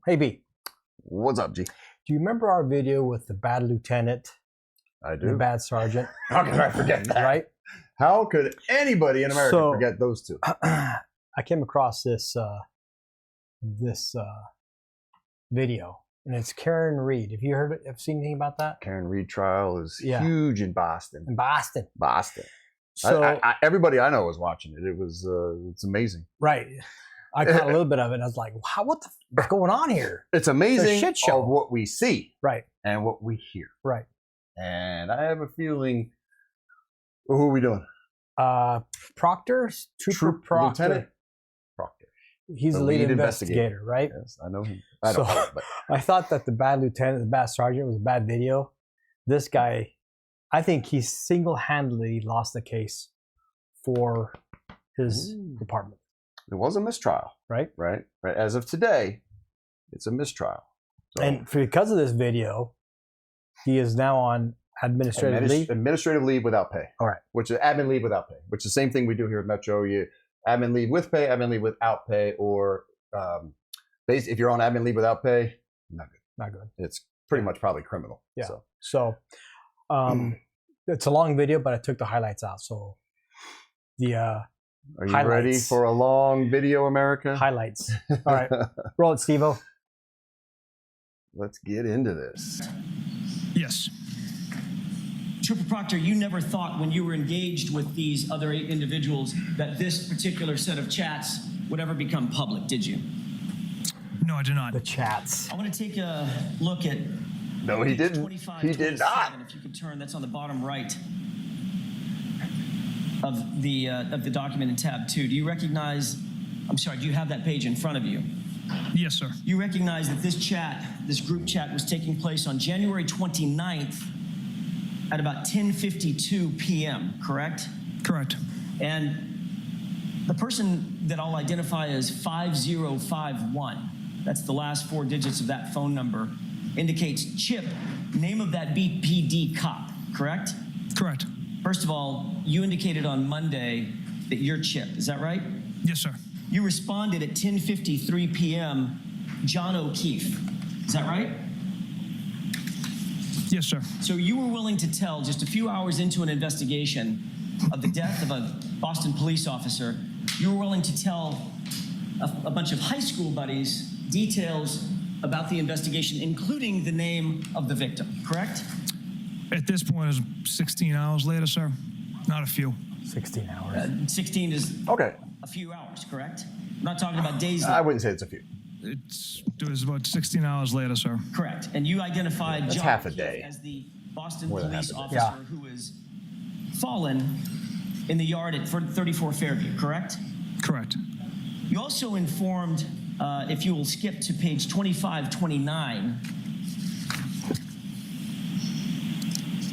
Hey, B. What's up, G? Do you remember our video with the bad lieutenant? I do. The bad sergeant? How could I forget that? Right? How could anybody in America forget those two? I came across this video, and it's Karen Reed. Have you heard it? Have seen anything about that? Karen Reed trial is huge in Boston. Boston. So everybody I know was watching it. It was it's amazing. Right. I caught a little bit of it, and I was like, wow, what's going on here? It's amazing It's a shit show. of what we see. Right. And what we hear. Right. And I have a feeling, who are we doing? Proctor? Trooper Proctor. Lieutenant Proctor. He's the lead investigator, right? Yes, I know him. I don't know, but I thought that the bad lieutenant, the bad sergeant was a bad video. This guy, I think he single-handedly lost the case for his department. It was a mistrial. Right. As of today, it's a mistrial. So, and because of this video, he is now on administrative leave. Administrative leave without pay. All right. Which is admin leave without pay, which is the same thing we do here at Metro. You admin leave with pay, admin leave without pay, or if you're on admin leave without pay, not good. Not good. It's pretty much probably criminal. Yeah. So it's a long video, but I took the highlights out. So the are you highlights. ready for a long video, America? Highlights. All right. Roll it, Steve-O. Let's get into this. Yes. Trooper Proctor, you never thought when you were engaged with these other 8 individuals that this particular set of chats would ever become public, did you? No, I did not. The chats. I want to take a look at... No, he didn't. He did not. If you could turn, that's on the bottom right of the document in tab 2. Do you recognize... I'm sorry, do you have that page in front of you? Yes, sir. You recognize that this group chat was taking place on January 29th at about 10:52 p.m., correct? Correct. And the person that I'll identify as 5051, that's the last 4 digits of that phone number, indicates Chip, name of that BPD cop, correct? Correct. First of all, you indicated on Monday that you're Chip, is that right? Yes, sir. You responded at 10:53 p.m., John O'Keefe. Is that right? Yes, sir. So you were willing to tell, just a few hours into an investigation of the death of a Boston police officer, you were willing to tell a bunch of high school buddies details about the investigation, including the name of the victim, correct? At this point, it was 16 hours later, sir. Not a few. 16 hours. 16 is Okay. a few hours, correct? I'm not talking about days. I wouldn't say it's a few. It was about 16 hours later, sir. Correct. And you identified That's John half a O'Keefe day. as the Boston More than police half a day. officer who was fallen in the yard at 34 Fairview, correct? Correct. You also informed, if you will skip to page 2529,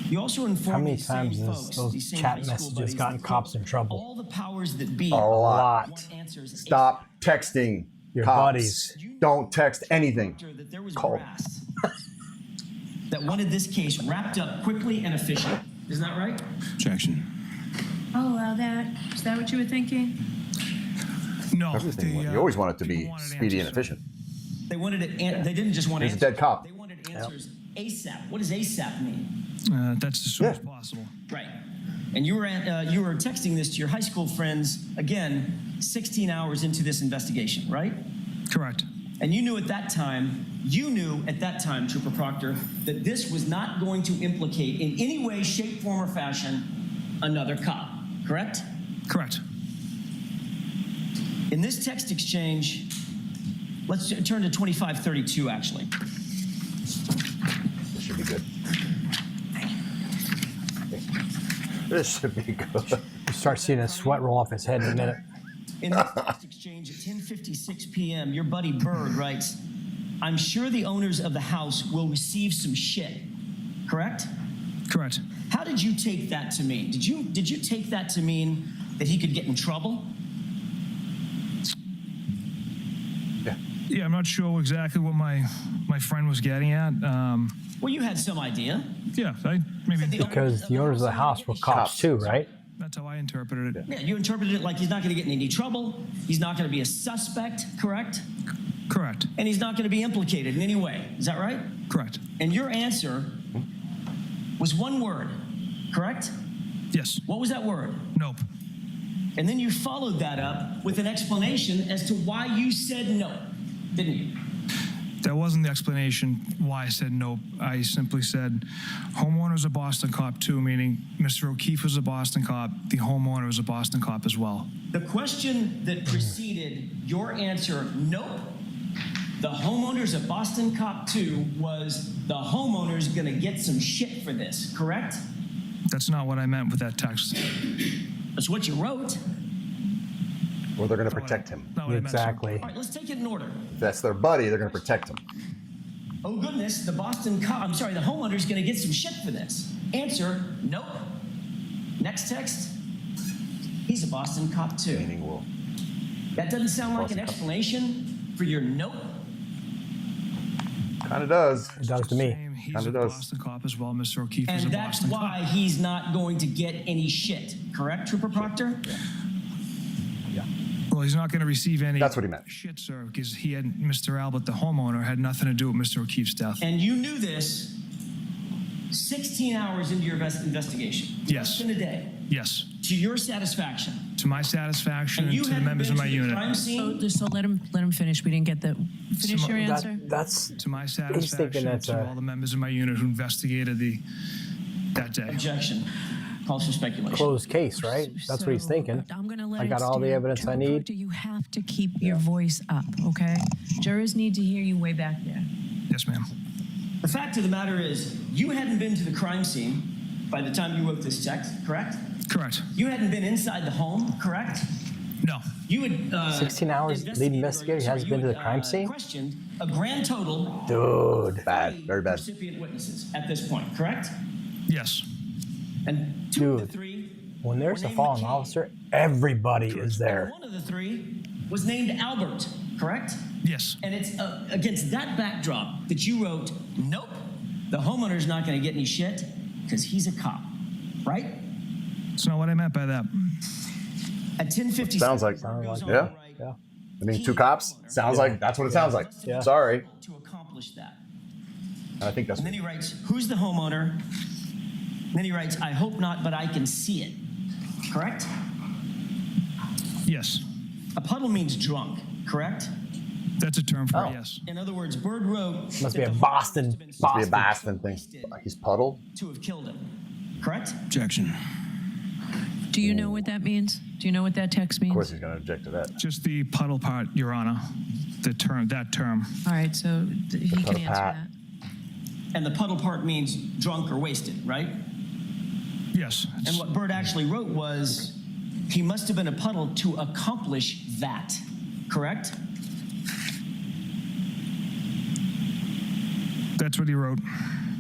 you also informed How many these same times has folks, those these same chat high school messages buddies, gotten that cops in trouble? all the powers that be A lot. want answers Stop texting Your cops. buddies. Don't text anything. that there was Call. brass that wanted this case wrapped up quickly and efficient. Isn't that right? Objection. I'll allow that. Is that what you were thinking? No. Everything. You always want it to be speedy and efficient. They wanted it. They didn't just want He's a answers. dead cop. They wanted answers ASAP. What does ASAP mean? That's as soon as possible. Right. And you were texting this to your high school friends again, 16 hours into this investigation, right? Correct. And you knew at that time, Trooper Proctor, that this was not going to implicate in any way, shape, form, or fashion another cop, correct? Correct. In this text exchange, let's turn to 2532, actually. This should be good. This should be good. You start seeing a sweat roll off his head in a minute. In this text exchange at 10:56 p.m., your buddy Bird writes, I'm sure the owners of the house will receive some shit, correct? Correct. How did you take that to mean? Did you take that to mean that he could get in trouble? Yeah, I'm not sure exactly what my friend was getting at. Well, you had some idea. Yeah, maybe. Because the owners of the house were cops too, right? That's how I interpreted it. Yeah, you interpreted it like he's not going to get in any trouble. He's not going to be a suspect, correct? Correct. And he's not going to be implicated in any way. Is that right? Correct. And your answer was one word, correct? Yes. What was that word? Nope. And then you followed that up with an explanation as to why you said no, didn't you? That wasn't the explanation why I said nope. I simply said homeowner's a Boston cop too, meaning Mr. O'Keefe was a Boston cop. The homeowner was a Boston cop as well. The question that preceded your answer, nope, the homeowner's a Boston cop too, was the homeowner's gonna get some shit for this, correct? That's not what I meant with that text. That's what you wrote. Or they're going to protect him. Not what I meant, sir. Exactly. All right, let's take it in order. If that's their buddy, they're going to protect him. Oh goodness, the homeowner's gonna get some shit for this. Answer, nope. Next text, he's a Boston cop too. Meaning will. That doesn't sound like Boston an cop. explanation for your nope. Kind of does. It does to me. He's Kinda a does. Boston cop as well. Mr. O'Keefe is a And that's Boston why cop. he's not going to get any shit, correct, Trooper Proctor? Well, he's not going to receive any That's what he meant. shit, sir, because he had Mr. Albert, the homeowner, had nothing to do with Mr. O'Keefe's death. And you knew this 16 hours into your investigation. Yes. Less than a day. Yes. To your satisfaction. To my satisfaction and you to the hadn't members been of my to the unit. crime scene? So let him finish. We didn't get the finish your answer. That's To my thinking satisfaction that's to a- all the members of my unit who investigated that day. Objection. Calls for speculation. closed case, right? That's what he's So, thinking. I'm gonna let I it got all the stand. evidence I Trooper need. Proctor, you have to keep your voice up, okay? Jurors need to hear you way back there. Yes, ma'am. The fact of the matter is, you hadn't been to the crime scene by the time you wrote this text, correct? Correct. You hadn't been inside the home, correct? No. You had 16 hours lead investigator, he hasn't been to the crime scene? Questioned a grand total Dude. Bad. Very bad. recipient witnesses at this point, correct? Yes. And two of the Dude, three When there's were a named fallen McKay. officer, everybody is And there. one of the three was named Albert, correct? Yes. And it's against that backdrop that you wrote, nope, the homeowner's not going to get any shit because he's a cop, right? That's not what I meant by that. At 10:50, Sounds like- Yeah. Yeah. I mean, two cops? Sounds like that's what it sounds like. Yeah. Sorry. to accomplish that. I think that's And then he writes, who's the homeowner? And then he writes, I hope not, but I can see it. Correct? Yes. A puddle means drunk, correct? That's a term for Oh. it, yes. In other words, Bird wrote Must be that a the Boston- homeowner must Must be a been Boston thing. He's puddled. to have killed him. Correct? Objection. Do you know what that means? Do you know what that text means? Of course, he's going to object to that. Just the puddle part, Your Honor. That term. All right, so he can puddle answer pat. that. And the puddle part means drunk or wasted, right? Yes. And what Bird actually wrote was, he must have been a puddle to accomplish that. Correct? That's what he wrote.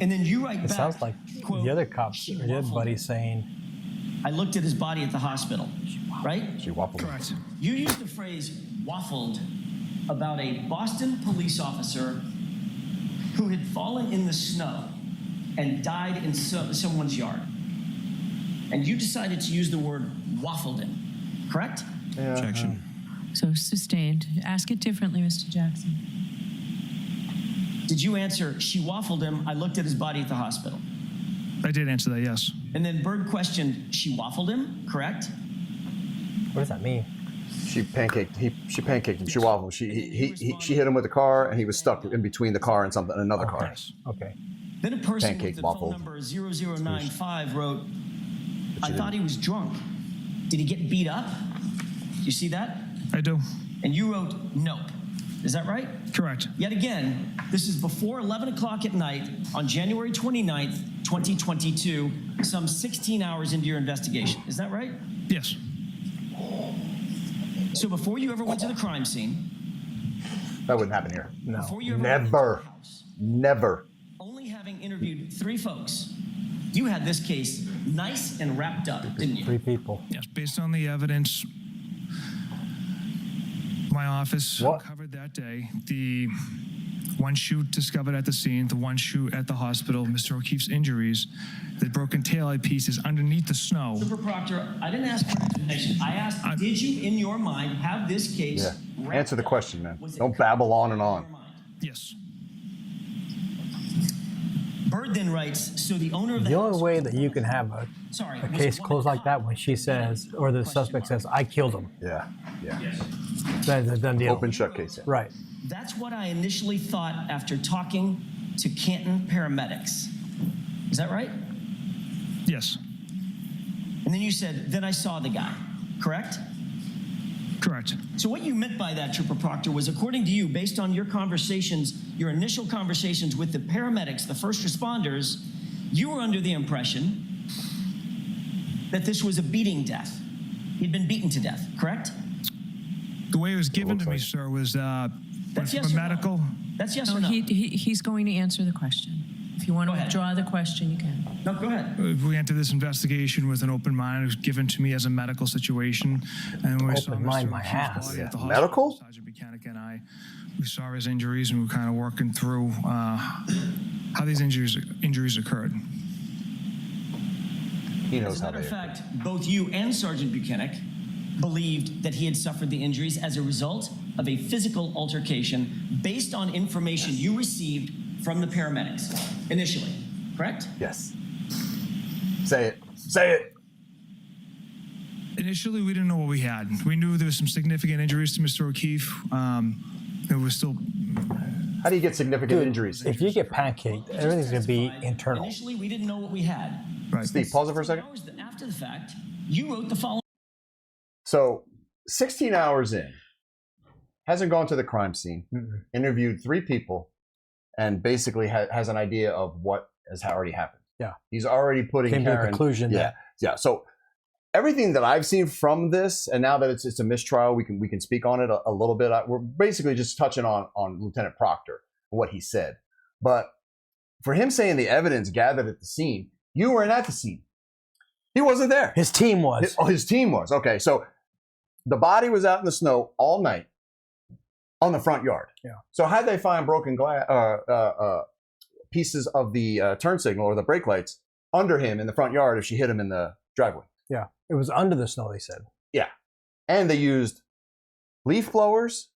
And then you write It back, sounds like quote, the other cops, or the other waffled. buddy saying, I looked at his body at the hospital, right? She waffled. Correct. You used the phrase waffled about a Boston police officer who had fallen in the snow and died in someone's yard. And you decided to use the word waffled him, correct? Objection. So sustained. Ask it differently, Mr. Jackson. Did you answer, she waffled him, I looked at his body at the hospital? I did answer that, yes. And then Bird questioned, she waffled him, correct? what does that mean? She pancaked him. She waffled him. She hit him with the car, and he was stuck in between the car and another car. Yes. Okay. Then a person Pancake with the waffle. phone number 0095 wrote, I she thought he was drunk. Did he get beat up? You see that? I do. And you wrote, nope. Is that right? Correct. Yet again, this is before 11 o'clock at night on January 29th, 2022, some 16 hours into your investigation. Is that right? Yes. So before you ever went to the crime scene, That wouldn't happen here. No. before you ever went to Never. the house, Never. only having interviewed 3 folks, you had this case nice and wrapped up, didn't you? 3 people. Yes. Based on the evidence, my office What? covered that day. The one shoot discovered at the scene, the one shoot at the hospital, Mr. O'Keefe's injuries, the broken taillight pieces underneath the snow. Trooper Proctor, I didn't ask for an explanation. I asked, did you, in your mind, have this case Answer the question, man. Was it Don't babble on and on. Yes. Bird then writes, so the owner of the The house only way was that you can have a sorry, case closed like that when she says, or the suspect says, I killed him. Yeah. That's a done deal. Open shut case. Right. That's what I initially thought after talking to Canton paramedics. Is that right? Yes. And then you said, then I saw the guy, correct? Correct. So what you meant by that, Trooper Proctor, was according to you, based on your conversations, your initial conversations with the paramedics, the first responders, you were under the impression that this was a beating death. He'd been beaten to death, correct? The way it was given to me, sir, was That's from yes a or medical. No? That's yes No, or no? he's going to answer the question. If you want Go to ahead. withdraw the question, you can. No, go ahead. We entered this investigation with an open mind. It was given to me as a medical situation. And we saw Open mind, Mr. my O'Keefe's ass. body at the Medical? hospital. Sergeant Buchanan and I, we saw his injuries and we were kind of working through how these injuries occurred. He As knows a how matter they of fact, both you and Sergeant Buchanan believed that he had suffered the injuries as a result of a physical altercation based on information you received from the paramedics initially, correct? Yes. Say it. Say it. Initially, we didn't know what we had. We knew there was some significant injuries to Mr. O'Keefe. It was still. How do you get significant injuries? If you get pancaked, everything's going to be internal. Initially, we didn't know what we had. Right. Steve, pause it for a second. Hours after the fact, you wrote the following. So 16 hours in, hasn't gone to the crime scene, interviewed 3 people, and basically has an idea of what has already happened. Yeah. He's already putting Came to a Karen. conclusion Yeah. that- Yeah. So everything that I've seen from this, and now that it's a mistrial, we can speak on it a little bit. We're basically just touching on Lieutenant Proctor, what he said. But for him saying the evidence gathered at the scene, you weren't at the scene. He wasn't there. His team was. His team was. Okay, so the body was out in the snow all night on the front yard. Yeah. So how'd they find broken glass, pieces of the turn signal or the brake lights under him in the front yard if she hit him in the driveway? Yeah. It was under the snow, they said. Yeah. And they used leaf blowers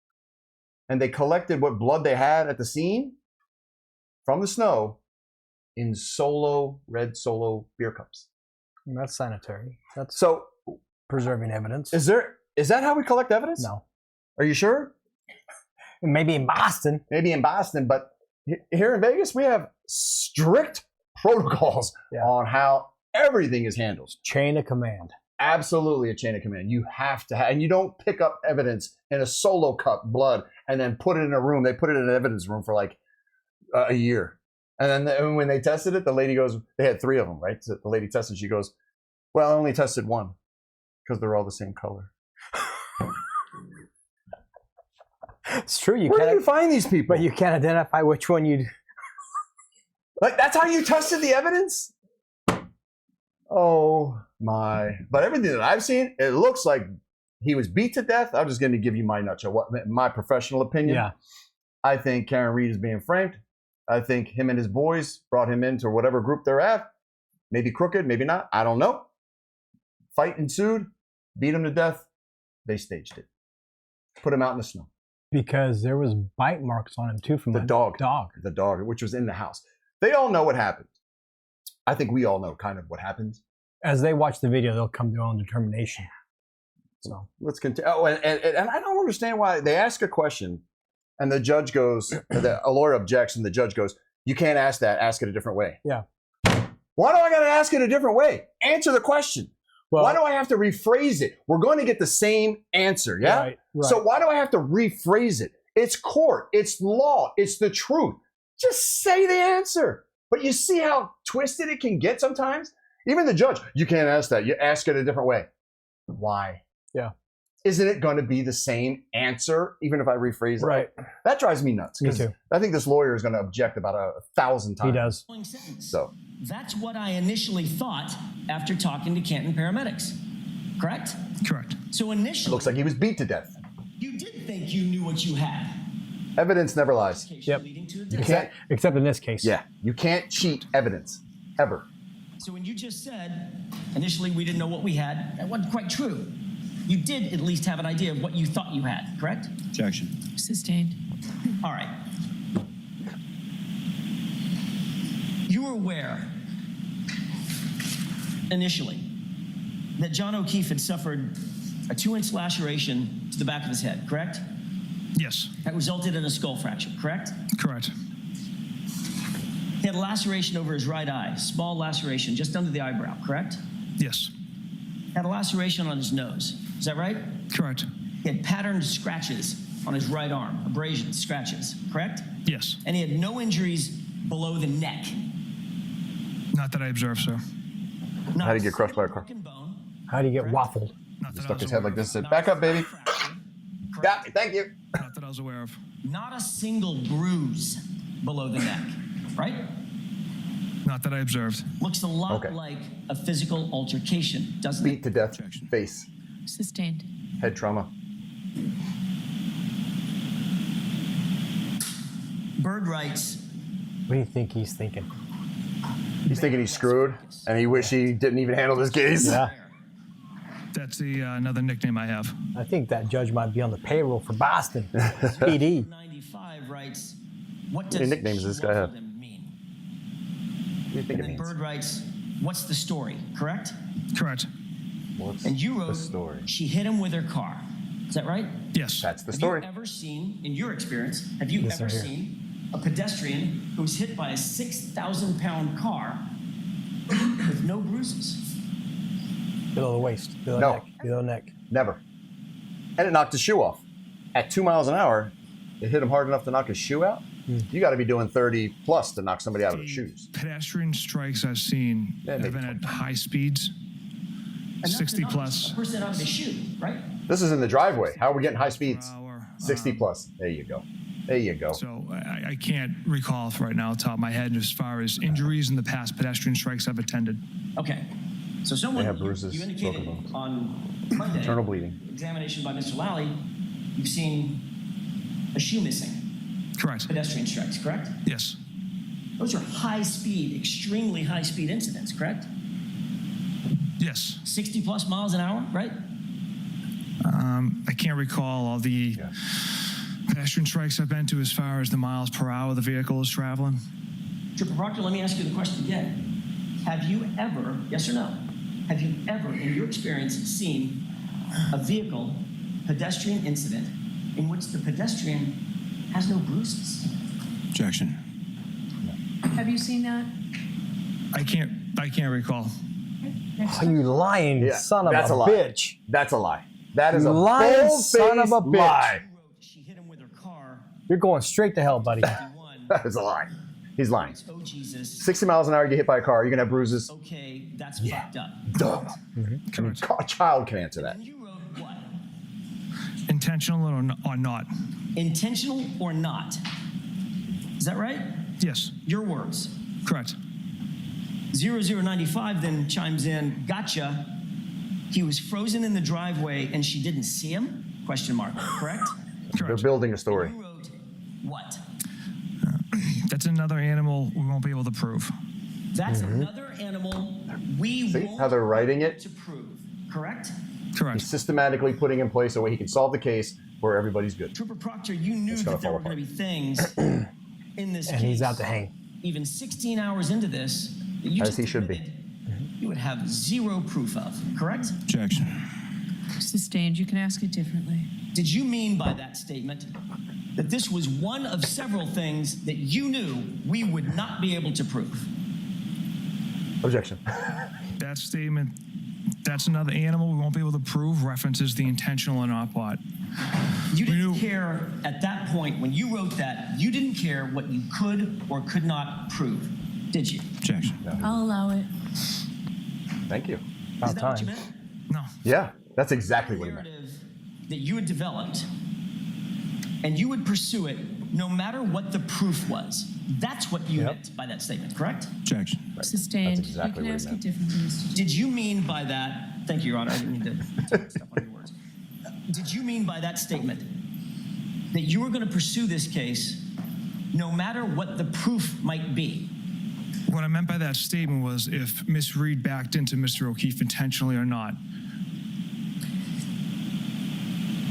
and they collected what blood they had at the scene from the snow in red Solo beer cups. And that's sanitary. That's So preserving evidence. is that how we collect evidence? No. Are you sure? Maybe in Boston. Maybe in Boston, but here in Vegas, we have strict protocols on how everything is handled. Chain of command. Absolutely a chain of command. You have to have, and you don't pick up evidence in a Solo cup blood and then put it in a room. They put it in an evidence room for like a year. And then when they tested it, the lady goes, they had 3 of them, right? So the lady tested, she goes, well, I only tested 1 because they're all the same color. It's true. Where do you find these people? But you can't identify which one you'd. Like, that's how you tested the evidence? Oh, my. But everything that I've seen, it looks like he was beat to death. I'm just going to give you my nutshell, my professional opinion. Yeah. I think Karen Reed is being framed. I think him and his boys brought him into whatever group they're at. Maybe crooked, maybe not. I don't know. Fight ensued. Beat him to death. They staged it. Put him out in the snow. Because there was bite marks on him too from The dog. The dog, which was in the house. They all know what happened. I think we all know kind of what happened. As they watch the video, they'll come to their own determination. So let's continue. Oh, and I don't understand why they ask a question, and the judge goes, a lawyer objects, and the judge goes, "You can't ask that. Ask it a different way." Yeah. Why do I got to ask it a different way? Answer the question. Well, why do I have to rephrase it? We're going to get the same answer, yeah? Right. So why do I have to rephrase it? It's court. It's law. It's the truth. Just say the answer. But you see how twisted it can get sometimes? Even the judge, you can't ask that. You ask it a different way. Why? Yeah. Isn't it going to be the same answer, even if I rephrase it? Right. That drives me nuts. Me too. I think this lawyer is going to object about 1,000 times. He does. So That's what I initially thought after talking to Canton paramedics. Correct? Correct. So initially, looks like he was beat to death. you did think you knew what you had. Evidence never lies. Yep. Leading to a You death. can't, except in this case. Yeah. You can't cheat evidence. Ever. So when you just said, initially we didn't know what we had, that wasn't quite true. you did at least have an idea of what you thought you had, correct? Objection. Sustained. All right. You were aware initially that John O'Keefe had suffered a 2-inch laceration to the back of his head, correct? Yes, That resulted in a skull fracture, correct? correct. He had a laceration over his right eye, small laceration just under the eyebrow, correct? Yes, Had a laceration on his nose. Is that right? correct. He had patterned scratches on his right arm, abrasions, scratches, correct? Yes, And he had no injuries below the neck. not that I observed, sir. Not How'd he get crushed by a car? broken bone, How do you get waffled? Not that I Stuck was his head aware like this. of. Said, "Back up, baby." fracture, Got me. Thank you. Not that I was aware of. not a single bruise below the neck, right? Not that I observed. Looks a lot Okay. like a physical altercation, doesn't Beat it? to death. Objection. Face. Sustained. Head trauma. Bird writes, What do you think he's thinking? He's thinking he's screwed, and he wish he didn't even handle this case. Yeah. That's the another nickname I have. I think that judge might be on the payroll for Boston PD. 95 writes, what many does nicknames does this guy have? waffle him mean? What do you think And it then means? Bird writes, what's the story, correct? Correct. What's And you wrote, the story? she hit him with her car. Is that right? Yes. That's the Have story. you ever seen, in your experience, have you Yes, ever I hear. seen a pedestrian who was hit by a 6,000-pound car with no bruises? Below the waist, below No. the neck, below the neck. Never. And it knocked his shoe off. At 2 miles an hour, it hit him hard enough to knock his shoe out. You got to be doing 30 plus to knock somebody out of their shoes. Pedestrian strikes I've seen Yeah, have maybe been at high speeds, And that's 60 enough plus. A person out of his shoe, right? This is in the driveway. How are we getting high per speeds? hour. 60 plus. There you go. There you go. So I can't recall right now off the top of my head as far as injuries in the past pedestrian strikes I've attended. Okay. So someone, They have bruises, you indicated broken bones. on Monday, Internal bleeding. examination by Mr. Lally, you've seen a shoe missing, Correct. pedestrian strikes, correct? Yes. Those are high speed, extremely high speed incidents, correct? Yes. 60 plus miles an hour, right? I can't recall all the pedestrian strikes I've been to as far as the miles per hour the vehicle is traveling. Trooper Proctor, let me ask you the question again. Have you ever, yes or no, have you ever, in your experience, seen a vehicle pedestrian incident in which the pedestrian has no bruises? Objection. Have you seen that? I can't recall. Next Oh, you lying Yeah, son of that's a a lie. bitch. That's a lie. That is You a lying son of a bold-faced bitch. lie. You wrote she hit him with her car. You're going straight to hell, buddy. 51. That is a lie. He's lying. Oh, Jesus. 60 miles an hour, you get hit by a car, you're going to have bruises. Okay, that's fucked up. Duh. Correct. A child can answer that. And you wrote what? Intentional or not? Intentional or not? Is that right? Yes. Your words. Correct. 0095 then chimes in, gotcha. He was frozen in the driveway and she didn't see him? Question mark, correct? They're Correct. building a story. You wrote what? That's another animal we won't be able to prove. That's another animal we See won't how they're writing be able it? to prove, correct? Correct. He's systematically putting in place a way he can solve the case where everybody's good. Trooper Proctor, you knew It's gonna that there fall were going to apart. be things in this And case. he's out to hang. Even 16 hours into this, that you As just he should be. admitted you would have zero proof of, correct? Objection. Sustained. You can ask it differently. Did you mean by that statement that this was one of several things that you knew we would not be able to prove? Objection. That statement, that's another animal we won't be able to prove, references the intentional or not part. You didn't We- care at that point when you wrote that, you didn't care what you could or could not prove, did you? Objection. I'll allow it. Thank you. Is About that what you time. meant? No. Yeah, that's exactly what he meant. Narrative that you had developed, and you would pursue it no matter what the proof was. That's what you Yep. meant by that statement, correct? Objection. Sustained. That's exactly you can what he ask meant. it differently, Mr. Did you mean by that, thank you, Your Honor, I didn't mean to take stuff on your words. Did you mean by that statement that you were going to pursue this case no matter what the proof might be? What I meant by that statement was if Miss Reed backed into Mr. O'Keefe intentionally or not.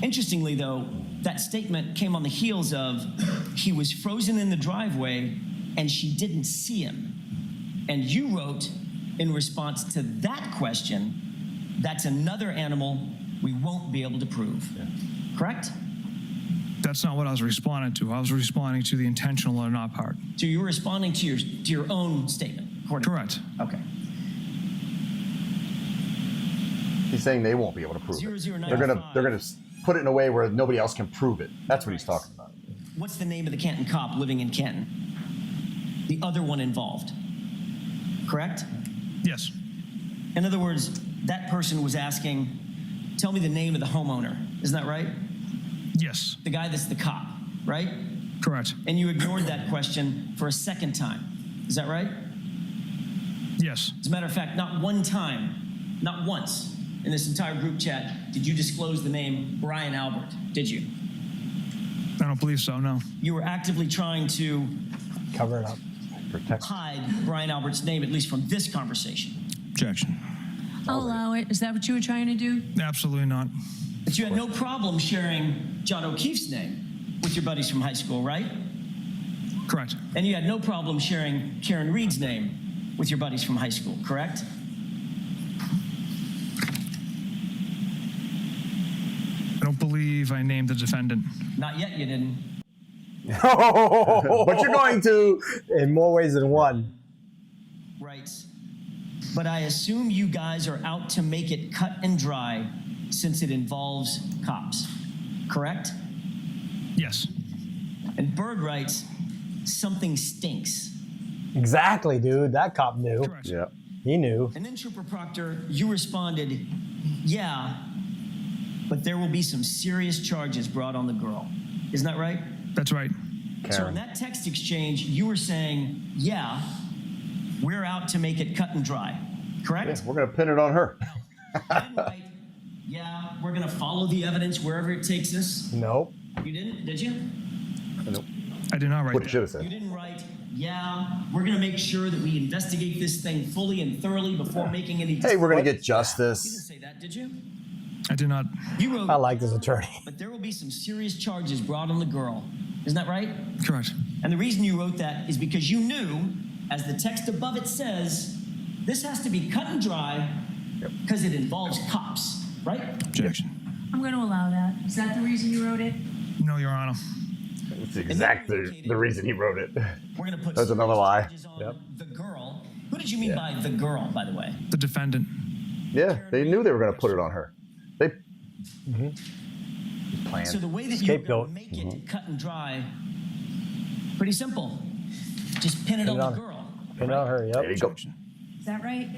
Interestingly, though, that statement came on the heels of he was frozen in the driveway and she didn't see him. And you wrote in response to that question, that's another animal we won't be able to prove. Yeah. Correct? That's not what I was responding to. I was responding to the intentional or not part. So you were responding to your own statement. Correct. Okay. He's saying they won't be able to prove it. 0095. They're gonna put it in a way where nobody else can prove it. That's what he's talking about. What's the name of the Canton cop living in Canton? The other one involved. Correct? Yes. In other words, that person was asking, tell me the name of the homeowner. Isn't that right? Yes. The guy that's the cop, right? Correct. And you ignored that question for a second time. Is that right? Yes. As a matter of fact, not one time, not once in this entire group chat did you disclose the name Bryon Albert, did you? I don't believe so, no. You were actively trying to Cover it up. Protect. hide Bryon Albert's name, at least from this conversation. Objection. I'll allow it. Is that what you were trying to do? Absolutely not. But you had no problem sharing John O'Keefe's name with your buddies from high school, right? Correct. And you had no problem sharing Karen Reed's name with your buddies from high school, correct? I don't believe I named the defendant. Not yet, you didn't. But you're going to. In more ways than one. Right. But I assume you guys are out to make it cut and dry since it involves cops, correct? Yes. And Bird writes, something stinks. Exactly, dude. That cop knew. Correct. Yeah. He knew. And then Trooper Proctor, you responded, yeah, but there will be some serious charges brought on the girl. Isn't that right? That's right. So in that text exchange, you were saying, yeah, we're out to make it cut and dry, correct? Yeah, we're going to pin it on her. You didn't write, yeah, we're going to follow the evidence wherever it takes us. Nope. You didn't, did you? Nope. I did not write What you should that. have You said. didn't write, yeah, we're going to make sure that we investigate this thing fully and thoroughly before making any Hey, we're going to get You didn't justice. say that, did you? I did not. You wrote, I like this attorney. but there will be some serious charges brought on the girl. Isn't that right? Correct. And the reason you wrote that is because you knew, as the text above it says, this has to be cut and dry because it involves cops, right? Objection. I'm going to allow that. Is that the reason you wrote it? No, Your Honor. That's exactly the reason he wrote it. We're going to put That's another lie. charges on the girl. Who did you mean by the girl, by the way? The defendant. Yeah, they knew they were going to put it on her. They planned. So the way that you're Scapegoat. going to make it cut and dry, pretty simple. Just pin it on the girl. Pin on her, There yep. you go. Is that right?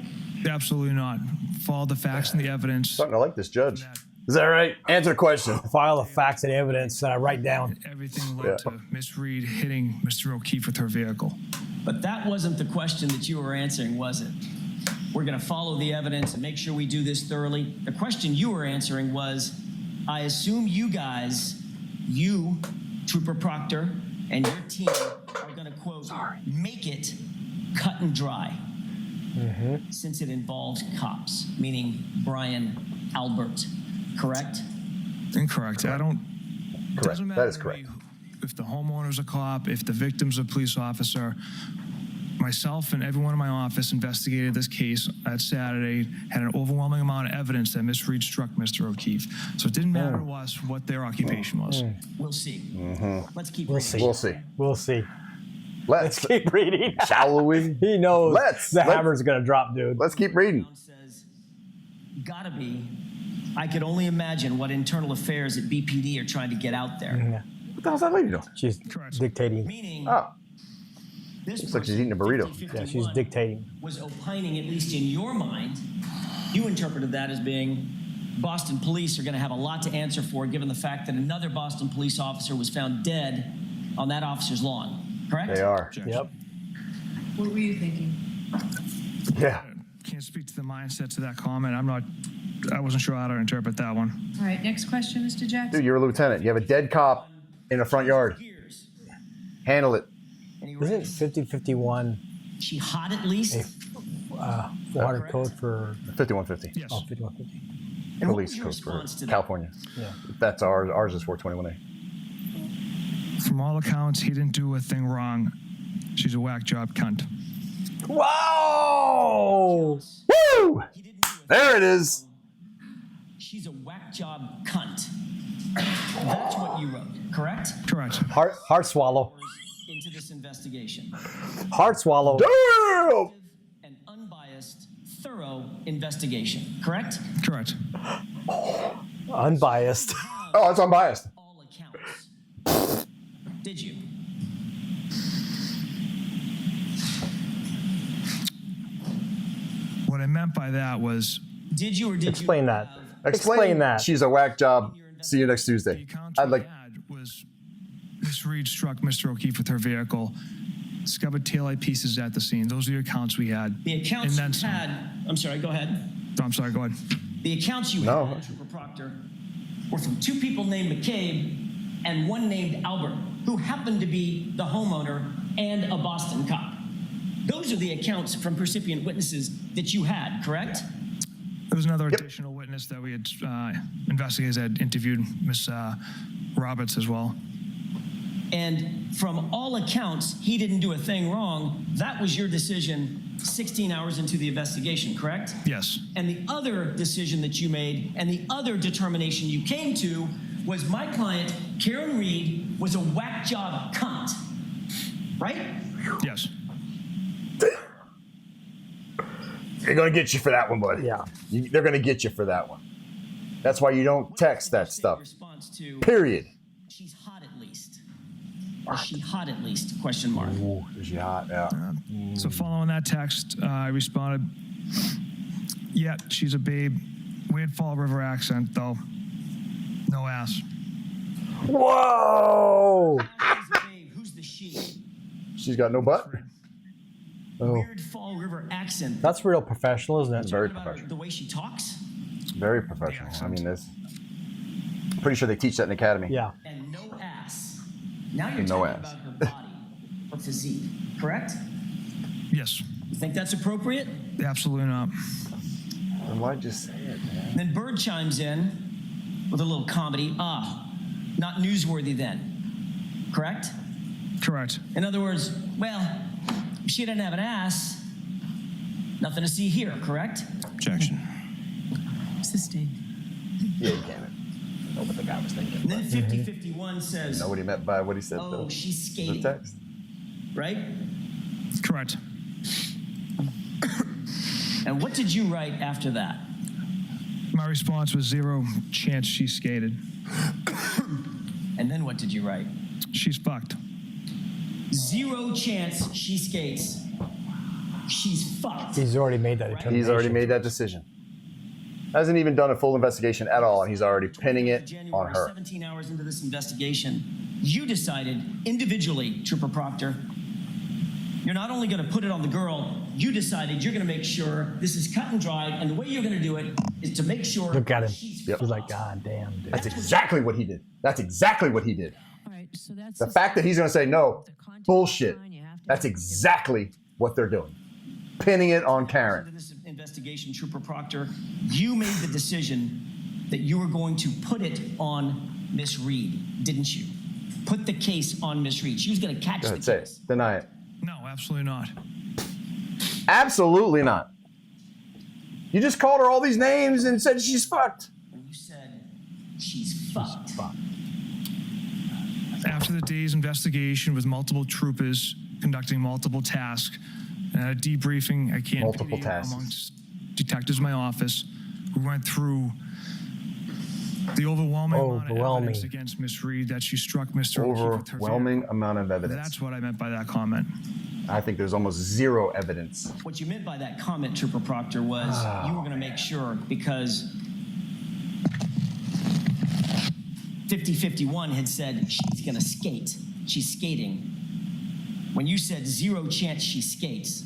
Absolutely not. Follow the facts and the evidence. Starting to like this judge. Is that right? Answer the question. File the facts and evidence that I write down. Everything led to Miss Reed hitting Mr. O'Keefe with her vehicle. But that wasn't the question that you were answering, was it? We're going to follow the evidence and make sure we do this thoroughly. The question you were answering was, I assume you guys, you, Trooper Proctor, and your team are going to, quote, make it cut and dry since it involves cops, meaning Bryon Albert, correct? Incorrect. I don't. Correct. Doesn't matter That is to correct. me if the homeowner's a cop, if the victim's a police officer. Myself and everyone in my office investigated this case that Saturday, had an overwhelming amount of evidence that Miss Reed struck Mr. O'Keefe. So it didn't matter to us what their occupation was. We'll see. Let's keep We'll reading. see. We'll see. We'll see. Let's Keep reading. shall we? He knows Let's- the let's- hammer's going to drop, dude. Let's keep reading. Says, gotta be. I could only imagine what internal affairs at BPD are trying to get out there. What the hell's that lady doing? She's Correct. dictating. Meaning, Oh, this looks like she's person, eating a burrito. 50-51, Yeah, she's dictating. was opining, at least in your mind. You interpreted that as being Boston police are going to have a lot to answer for, given the fact that another Boston police officer was found dead on that officer's lawn. Correct? they are. Yep. What were you thinking? Yeah. Can't speak to the mindset to that comment. I wasn't sure how to interpret that one. All right, next question, Mr. Jackson. Dude, you're a lieutenant. You have a dead cop in the front yard. Years. Handle it. And he Isn't writes, 5051 she hot at least? 400 code for 5150. Yes. 5150? And what Police was your code for response to that? California. Yeah. That's ours. Ours is 421A. From all accounts, he didn't do a thing wrong. She's a whack job cunt. Whoa! Woo! He didn't do a There it is. She's a whack job cunt. That's what you wrote, correct? Correct. Heart swallow. Into this investigation. Heart swallow. Damn! An unbiased, thorough investigation, correct? Correct. Unbiased. Oh, it's unbiased. All accounts. Did you? What I meant by that was Did you or did Explain you that. have Explain that. She's a whack job. See you next the Tuesday. accounts I'd we like. had was Miss Reed struck Mr. O'Keefe with her vehicle, discovered taillight pieces at the scene. Those are the accounts we had. the accounts And then you some. had? I'm sorry, go ahead. No, I'm sorry, go ahead. The accounts you No. had, Trooper Proctor, were from two people named McCabe and one named Albert, who happened to be the homeowner and a Boston cop. Those are the accounts from percipient witnesses that you had, correct? There was another additional witness that we had investigators had interviewed, Miss Roberts as well. And from all accounts, he didn't do a thing wrong. That was your decision 16 hours into the investigation, correct? Yes. And the other decision that you made and the other determination you came to was my client, Karen Reed, was a whack job cunt, right? Yes. They're gonna get you for that one, buddy. Yeah. They're gonna get you for that one. That's why you don't text that stuff. Response to Period. she's hot at least. Is she hot at least? Question mark. Ooh, is she hot? Yeah. So following that text, I responded, yeah, she's a babe. Weird Fall River accent, though. No ass. Whoa! Who's the babe? Who's the she? She's got no butt. Oh, Weird Fall River accent. that's real professional, isn't it? Very About her- professional. the way she talks Very professional. I mean, this. Pretty sure they teach that in academy. Yeah. and no ass. Now you're And no talking ass. about her body, her physique, correct? Yes. You think that's appropriate? Absolutely not. Then why'd you say it, man? Then Bird chimes in with a little comedy. Not newsworthy then, correct? Correct. In other words, well, if she didn't have an ass, nothing to see here, correct? Objection. Sustained. Yeah, you can't. Know what the guy was thinking. And then 5051 says, Know what he meant by what he said, oh, though? she's The skating, text. right? Correct. And what did you write after that? My response was 0 chance she skated. And then what did you write? She's fucked. 0 chance she skates. She's fucked. He's already made that determination. He's already made that decision. Hasn't even done a full investigation at all, and he's already pinning it January, on her. 17 hours into this investigation, you decided individually, Trooper Proctor, you're not only going to put it on the girl, you decided you're going to make sure this is cut and dried, and the way you're going to do it is to make sure Look at him. she's Yep. He's like, God damn, dude. That's exactly what he did. That's exactly what he did. All right, so that's The fact that he's going to say no, The context bullshit. behind you have to That's have- exactly what they're doing. Pinning it on into Karen. this investigation, Trooper Proctor, you made the decision that you were going to put it on Miss Reed, didn't you? Put the case on Miss Reed. She was going to catch Go the ahead, say it. case. Deny it. No, absolutely not. Absolutely not. You just called her all these names and said she's fucked. And you said, she's fucked. After the day's investigation with multiple troopers conducting multiple tasks, and a debriefing, I can't Multiple tasks. amongst detectives in my office, we went through the overwhelming amount of Overwhelming. evidence against Miss Reed that she struck Mr. O'Keefe with her Overwhelming vehicle. amount of evidence. That's what I meant by that comment. I think there's almost zero evidence. What you meant by that comment, Trooper Proctor, was you were going to make sure because 5051 had said she's going to skate. She's skating. When you said 0 chance she skates,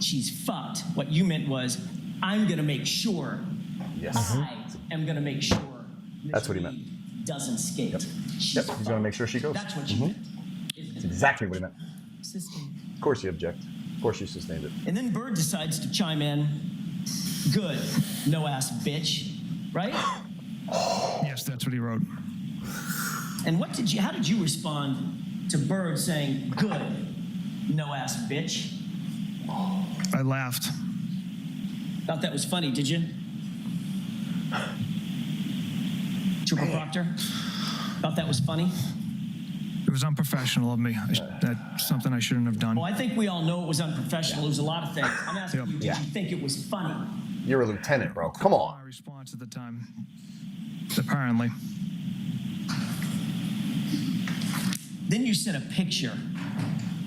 she's fucked. What you meant was, I'm going to make sure. Yes. I am going to make sure. Ms. That's what he Reed doesn't skate. She's Yep, he's going to fucked. make sure she goes. That's what you meant. That's exactly what he meant. Sustained. Of course you object. Of course you sustained it. And then Bird decides to chime in. Good, no ass bitch. right? Yes, that's what he wrote. And how did you respond to Bird saying, good, no-ass bitch? I laughed. Thought that was funny, did you? Trooper Proctor? Thought that was funny? It was unprofessional of me. That's something I shouldn't have done. Well, I think we all know it was unprofessional. It was a lot of things. I'm asking you, did you think it was funny? You're a lieutenant, bro. Come My on. response at the time, apparently. Then you sent a picture,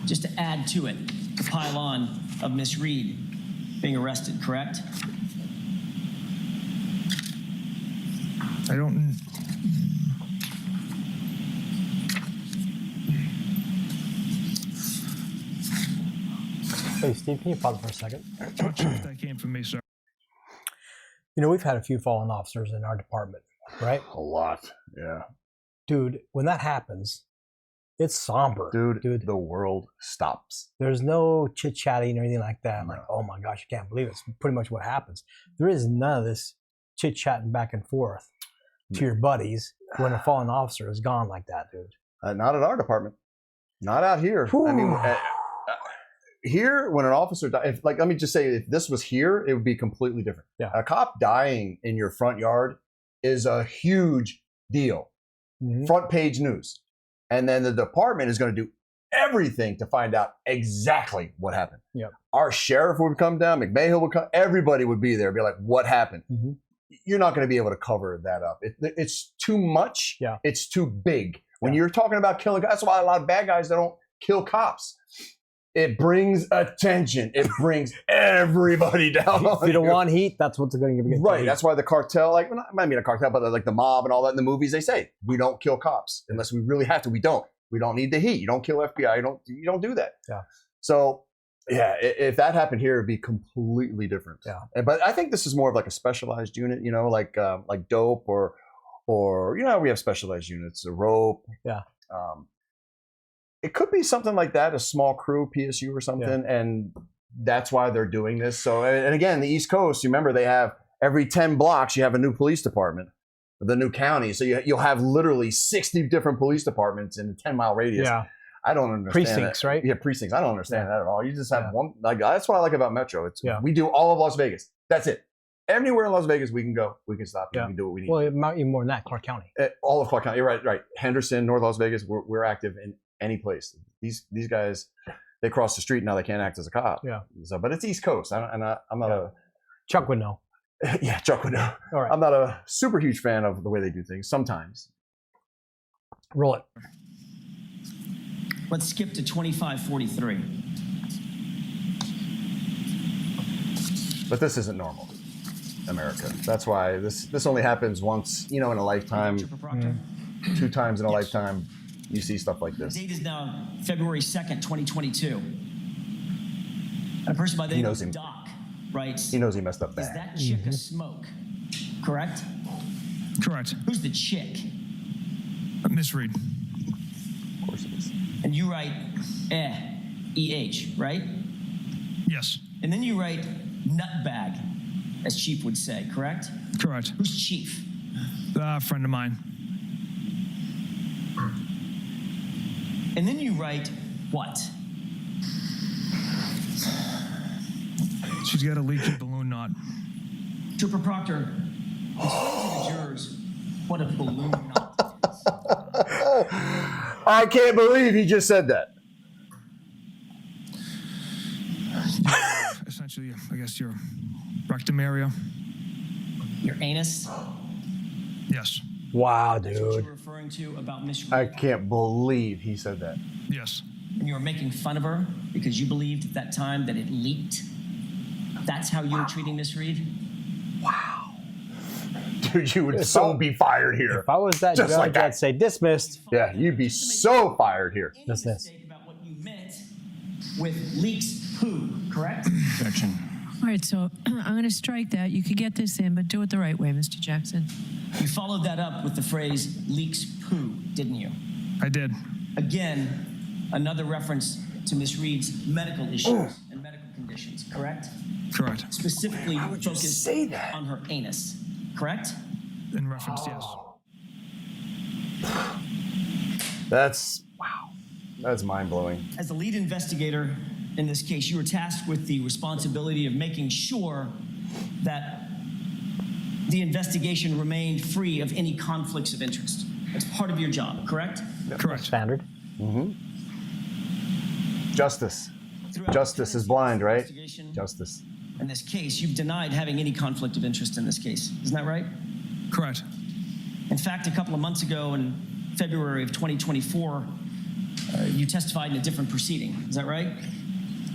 just to add to it, to pile on, of Miss Reed being arrested, correct? I don't... Hey, Steve, can you pause for a second? Not sure if that came from me, sir. You know, we've had a few fallen officers in our department, right? A lot. Yeah. Dude, when that happens, it's somber. Dude, the world stops. There's no chit-chatting or anything like that. Like, oh my gosh, you can't believe it. It's pretty much what happens. There is none of this chit-chatting back and forth to your buddies when a fallen officer is gone like that, dude. Not at our department. Not out here. Whew. I mean, here, when an officer dies, let me just say, if this was here, it would be completely different. Yeah. A cop dying in your front yard is a huge deal. Mm-hmm. Front page news. And then the department is going to do everything to find out exactly what happened. Yep. Our sheriff would come down, McMahill would come, everybody would be there, be like, what happened? Mm-hmm. You're not going to be able to cover that up. It's too much. Yeah. It's too big. When you're talking about killing, that's why a lot of bad guys don't kill cops. It brings attention. It brings everybody down. If you don't want heat, that's what's going to get. Right. That's why the cartel, I mean a cartel, but like the mob and all that in the movies, they say we don't kill cops unless we really have to. We don't. We don't need the heat. You don't kill FBI. You don't do that. Yeah. So yeah, if that happened here, it'd be completely different. Yeah. But I think this is more of like a specialized unit. You know, like dope or we have specialized units, a rope. Yeah. It could be something like that, a small crew, PSU or something, and that's why they're doing this. So, and again, the East Coast, you remember they have every 10 blocks, you have a new police department, the new county. So you'll have literally 60 different police departments in a 10-mile radius. Yeah. I don't understand precincts, that. Right? Yeah, precincts. I don't understand that at all. You just have one. Like that's what I like about Metro. We do all of Las Vegas. That's it. Anywhere in Las Vegas, we can go. We can stop. We can do what we need. Well, even more than that, Clark County. All of Clark County. You're right. Right. Henderson, North Las Vegas. We're active in any place. These guys, they cross the street now. They can't act as a cop. Yeah. So, but it's East Coast. I'm not a Chuck would know. Yeah, Chuck would know. All right. I'm not a super huge fan of the way they do things. Sometimes. Roll it. Let's skip to 2543. But this isn't normal, America. That's why this only happens once, in a lifetime. Trooper Proctor. 2 times in a lifetime, you see stuff like The this. date is now February 2nd, 2022. And a person by the name of Doc writes, He knows he messed up is bad. that chick a smoke? Correct? Correct. Who's the chick? Miss Reed. Of course it is. And you write E-H, right? Yes. And then you write nutbag, as Chief would say, correct? Correct. Who's Chief? A friend of mine. And then you write what? She's got a leaky balloon knot. Trooper Proctor, explain to the jurors what a balloon knot is. I can't believe he just said that. Essentially, I guess your rectum area. Your anus? Yes. Wow, That's what dude. you're referring to about Miss Reed. I can't believe he said that. Yes. And you were making fun of her because you believed at that time that it leaked. That's how you were treating Miss Reed? Wow. Dude, you would If so I- be fired here. If I was that Just judge, like that. I'd say dismissed. Yeah, you'd be so fired here. Any That's this. mistake about what you meant with leaks poo, correct? Objection. All right, so I'm going to strike that. You could get this in, but do it the right way, Mr. Jackson. You followed that up with the phrase leaks poo, didn't you? I did. Again, another reference to Miss Reed's medical issues and medical conditions, correct? Correct. Specifically you focused say that? on her anus, correct? in reference, yes. That's mind-blowing. As the lead investigator in this case, you were tasked with the responsibility of making sure that the investigation remained free of any conflicts of interest. That's part of your job, correct? Correct. Standard. Justice. Throughout Justice the is blind, right? investigation Justice. In this case, you've denied having any conflict of interest in this case. Isn't that right? Correct. In fact, a couple of months ago in February of 2024, you testified in a different proceeding. Is that right?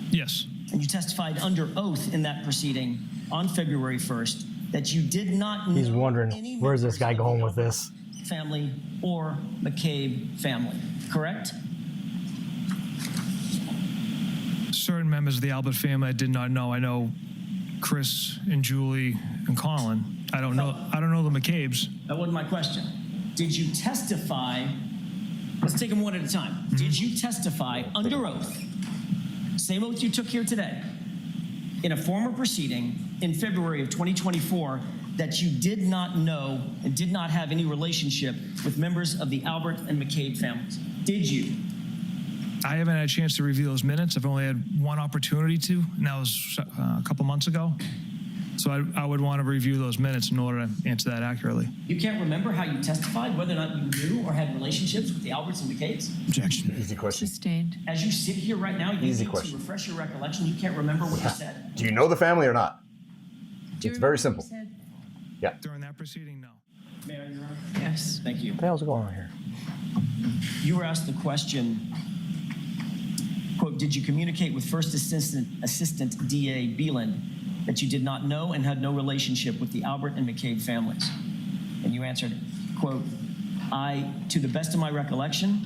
Yes. And you testified under oath in that proceeding on February 1st that you did not know He's wondering, any where's this guy members of going the with this? family or McCabe family, correct? Certain members of the Albert family I did not know. I know Chris and Julie and Colin. I don't know the McCabes. That wasn't my question. Did you testify? Let's take them one at a time. Did you testify under oath, same oath you took here today, in a former proceeding in February of 2024 that you did not know and did not have any relationship with members of the Albert and McCabe families? Did you? I haven't had a chance to review those minutes. I've only had one opportunity to, and that was a couple months ago. So I would want to review those minutes in order to answer that accurately. You can't remember how you testified, whether or not you knew or had relationships with the Alberts and McCabes? Objection. Easy question. Sustained. As you sit here right now, you Easy need question. to refresh your recollection. You can't remember what you said. Do you know the family or not? Do you It's very remember what simple. you said? During that proceeding, no. Mayor, Your Honor. Yes. Thank you. What the hell's going on here? You were asked the question, quote, did you communicate with First Assistant DA Beeland that you did not know and had no relationship with the Albert and McCabe families? And you answered, quote, to the best of my recollection,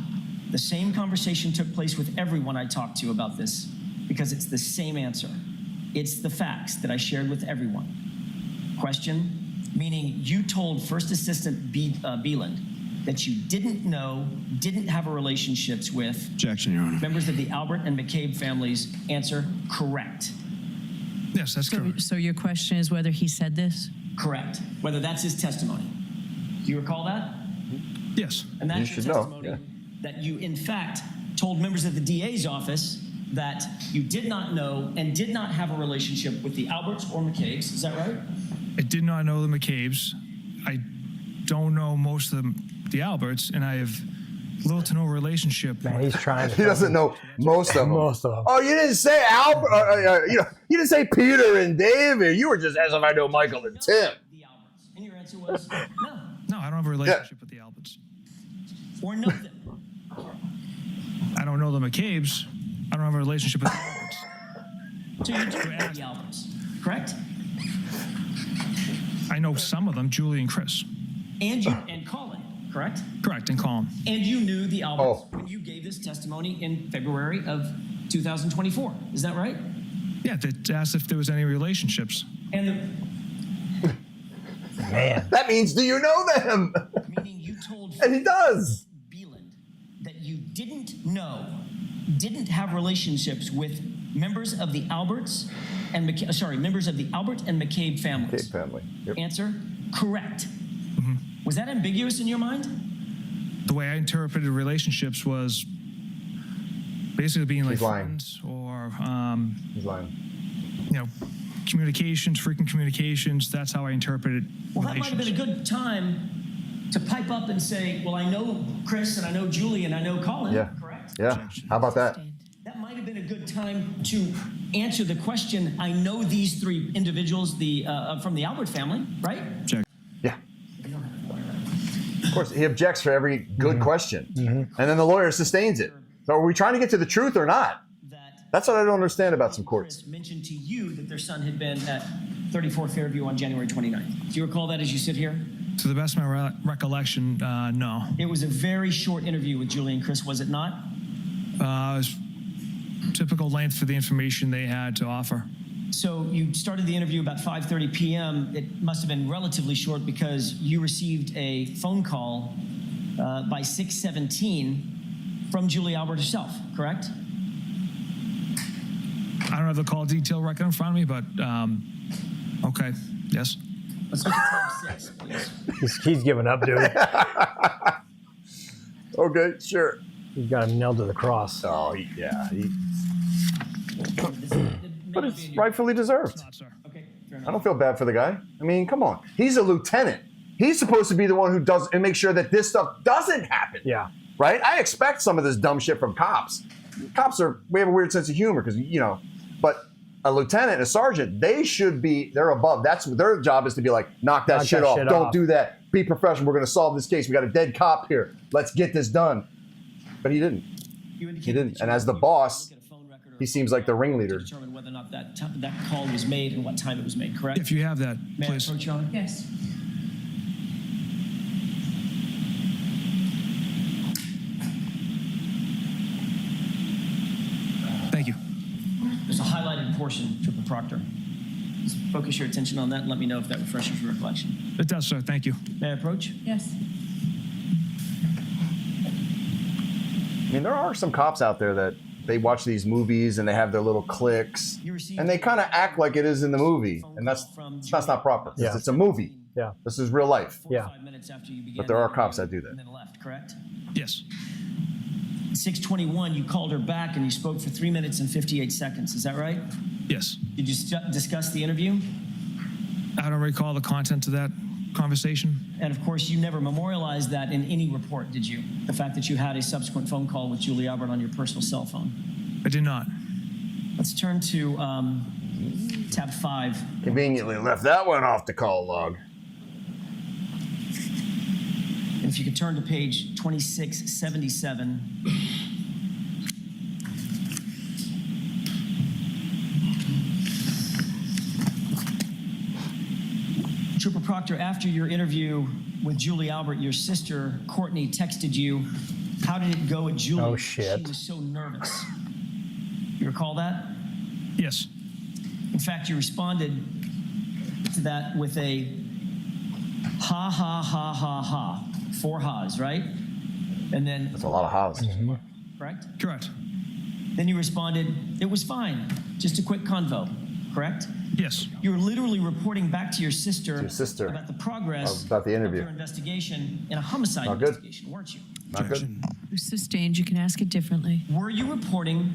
the same conversation took place with everyone I talked to about this because it's the same answer. It's the facts that I shared with everyone. Question, meaning you told First Assistant Beeland that you didn't know, didn't have a relationships with Objection, Your Honor. members of the Albert and McCabe families. Answer, correct. Yes, that's correct. So your question is whether he said this? Correct. Whether that's his testimony. Do you recall that? Yes. And that's You your should know, testimony yeah. that you, in fact, told members of the DA's office that you did not know and did not have a relationship with the Alberts or McCabes. Is that right? I did not know the McCabes. I don't know most of the Alberts, and I have little to no relationship. Man, he's trying to. He doesn't know most of them. Most of them. Oh, you didn't say Albert. You didn't say Peter and David. You were just as if I know Michael and Tim. The Alberts. And your answer was no. No, I don't have a relationship with the Alberts. Or know them. I don't know the McCabes. I don't have a relationship with the Alberts. So you do know the Alberts, correct? I know some of them, Julie and Chris. And you and Colin, correct? Correct, and Colin. And you knew the Alberts Oh. when you gave this testimony in February of 2024. Is that right? Yeah, they asked if there was any relationships. And Man, That means, do you know them? meaning you told And he does. Beeland that you didn't know, didn't have relationships with members of the Alberts and members of the Albert and McCabe families. Kate family. Yep. Answer, correct. Was that ambiguous in your mind? The way I interpreted relationships was basically being like He's lying. friends or, He's lying. communications, frequent communications. That's how I interpreted Well, that might have been a relations. good time to pipe up and say, well, I know Chris and I know Julie and I know Colin, Yeah. correct? Yeah. How about that? Sustained. That might have been a good time to answer the question, I know these three individuals from the Albert family, right? Yeah. Of course, he objects for every good question. And then the lawyer sustains it. So are we trying to get to the truth or not? That That's what I don't understand about some courts. Chris mentioned to you that their son had been at 34 Fairview on January 29th. Do you recall that as you sit here? To the best of my recollection, no. It was a very short interview with Julie and Chris, was it not? It was typical length for the information they had to offer. So you started the interview about 5:30 p.m. It must have been relatively short because you received a phone call by 6:17 from Julie Albert herself, correct? I don't have the call detail record in front of me, but okay, yes. Let's look at tab 6, please. He's giving up, dude. Okay, sure. He's got him nailed to the cross. Oh, but it's rightfully deserved. Not, sir. Okay, fair I enough. don't feel bad for the guy. I mean, come on. He's a lieutenant. He's supposed to be the one who does and make sure that this stuff doesn't happen. Yeah. Right? I expect some of this dumb shit from cops. We have a weird sense of humor because, but a lieutenant, a sergeant, they're above. Their job is to be like, knock that shit off. Don't do that. Be professional. We're going to solve this case. We got a dead cop here. Let's get this done. But he didn't. He didn't. And as the boss, he seems like the ringleader. To determine whether or not that call was made and what time it was made, correct? If you have that, May I please. approach, Your Honor? Yes. Thank you. There's a highlighted portion, Trooper Proctor. Just focus your attention on that and let me know if that refreshes your recollection. It does, sir. Thank you. May I approach? Yes. I mean, there are some cops out there that they watch these movies and they have their little cliques and they kind of act like it is in the movie. And that's not proper. Yeah. It's a movie. Yeah. This is real life. 45 minutes after you began But there are the cops that interview do that. And then left, correct? Yes. 6:21, you called her back and you spoke for 3 minutes and 58 seconds. Is that right? Yes. Did you discuss the interview? I don't recall the content of that conversation. And of course, you never memorialized that in any report, did you? The fact that you had a subsequent phone call with Julie Albert on your personal cell phone. I did not. Let's turn to tab 5. Conveniently left that one off the call log. And if you could turn to page 2677. Trooper Proctor, after your interview with Julie Albert, your sister, Courtney, texted you. How did it go with Julie? Oh, shit. She was so nervous. You recall that? Yes. In fact, you responded to that with a ha, ha, ha, ha, ha. 4 ha's, right? And then, That's a lot of house. correct? Correct. Then you responded, it was fine. Just a quick convo, correct? Yes. You were literally reporting back to your sister, about the progress about the interview. of your investigation in a homicide Not good. investigation, weren't you? Not good. Sustained. You can ask it differently. Were you reporting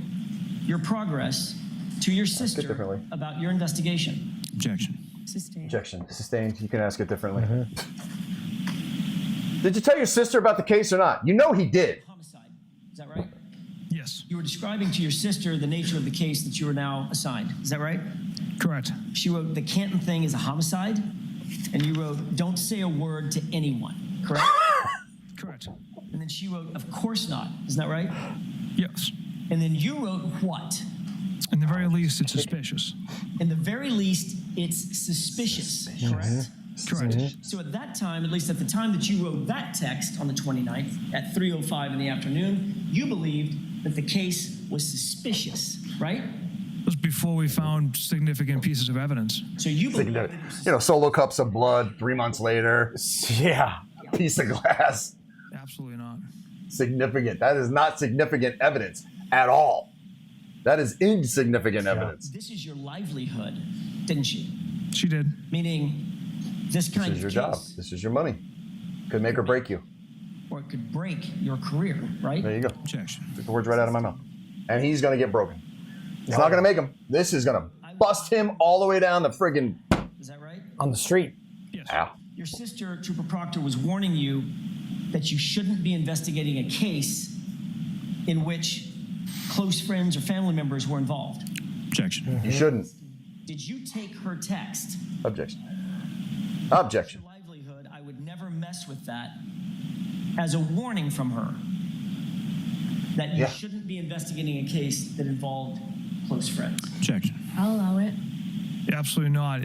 your progress to your sister differently. about your investigation? Objection. Sustained. Objection. Sustained. You can ask it differently. Did you tell your sister about the case or not? You know he did. Homicide, is that right? Yes. You were describing to your sister the nature of the case that you are now assigned, is that right? Correct. She wrote, the Canton thing is a homicide, and you wrote, don't say a word to anyone, correct? Correct. And then she wrote, of course not, isn't that right? Yes. And then you wrote what? In the very least, it's suspicious. In the very least, it's suspicious, correct? Correct. So at that time, at least at the time that you wrote that text on the 29th at 3:05 in the afternoon, you believed that the case was suspicious, right? It was before we found significant pieces of evidence. So you believe that it was Solo cups of blood 3 months later. Yeah. Piece of glass. Absolutely not. Significant. That is not significant evidence at all. That is insignificant evidence. This is your livelihood, didn't she? She did. Meaning this kind This is your of job. case, This is your money. Could make or break you. or it could break your career, right? There you go. Objection. Took the words right out of my mouth. And he's going to get broken. It's not going to make him. This is going to bust him all the way down the friggin' Is that right? On the street. Yes. ow. Your sister, Trooper Proctor, was warning you that you shouldn't be investigating a case in which close friends or family members were involved. Objection. You shouldn't. Did you take her text? Objection. Objection. Your livelihood, I would never mess with that, as a warning from her that you Yeah. shouldn't be investigating a case that involved close friends. Objection. I'll allow it. Absolutely not.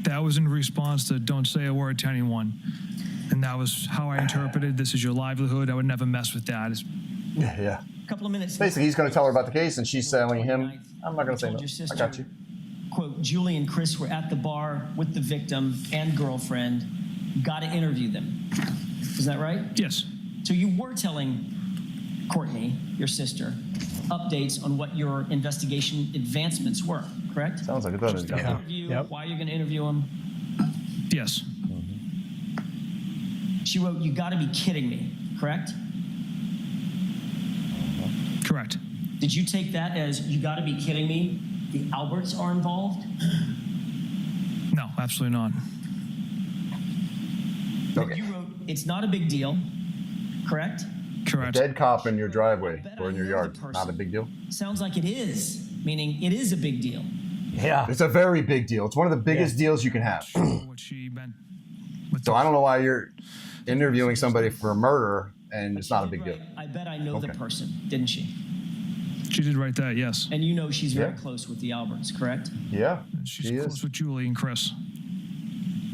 That was in response to don't say a word to anyone. And that was how I interpreted this is your livelihood. I would never mess with that. Yeah. A couple of minutes. Basically, he's going to tell her about the case, and she's telling him, I'm not going to say Told no. your sister, I got you. Quote, Julie and Chris were at the bar with the victim and girlfriend. Got to interview them. Is that right? Yes. So you were telling Courtney, your sister, updates on what your investigation advancements were, correct? Sounds like it does. Interview, Yep. why you're going to interview him. Yes. She wrote, "You got to be kidding me," correct? Correct. Did you take that as, "You got to be kidding me, the Alberts are involved"? No, absolutely not. Okay. You wrote, "It's not a big deal," correct? Correct. Dead cop in your driveway Bet or in I your know yard. the person. Not a big deal. Sounds like it is, meaning it is a big deal. Yeah. It's a very big deal. It's one of the biggest deals you can have. What she meant. With So I don't know why you're interviewing somebody for murder and it's not a big deal. I bet I know the Okay. person, didn't she? She did write that, yes. And you know she's very Yeah. close with the Alberts, correct? Yeah, She's she close is. with Julie and Chris.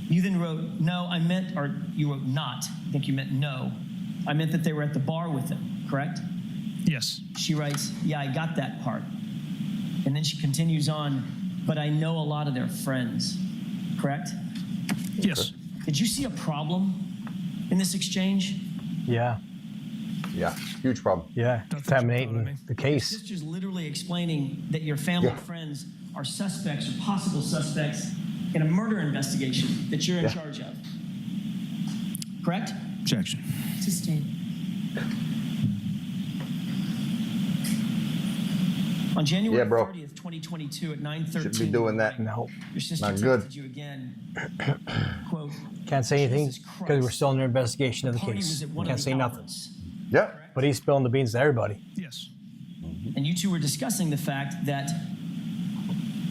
You then wrote, "No, I meant," or you wrote "not." I think you meant "no." I meant that they were at the bar with them, correct? Yes. She writes, "Yeah, I got that part." And then she continues on, "But I know a lot of their friends," correct? Yes. Did you see a problem in this exchange? Yeah. Yeah, huge problem. Yeah. Nothing Contaminating should bother me. the case. Sister's literally explaining that your family and friends are suspects or possible suspects in a murder investigation that you're in charge of. Correct? Objection. Sustained. On January Yeah, bro. 30th, 2022 at 9:13. Shouldn't be doing that. No. Your sister Not texted good. you again. Quote, Can't say anything Jesus Christ. because we're still under investigation of the "Party case. was at one Can't of the say nothing. Alberts." Yeah. But he's spilling the beans to everybody. Yes. And you two were discussing the fact that,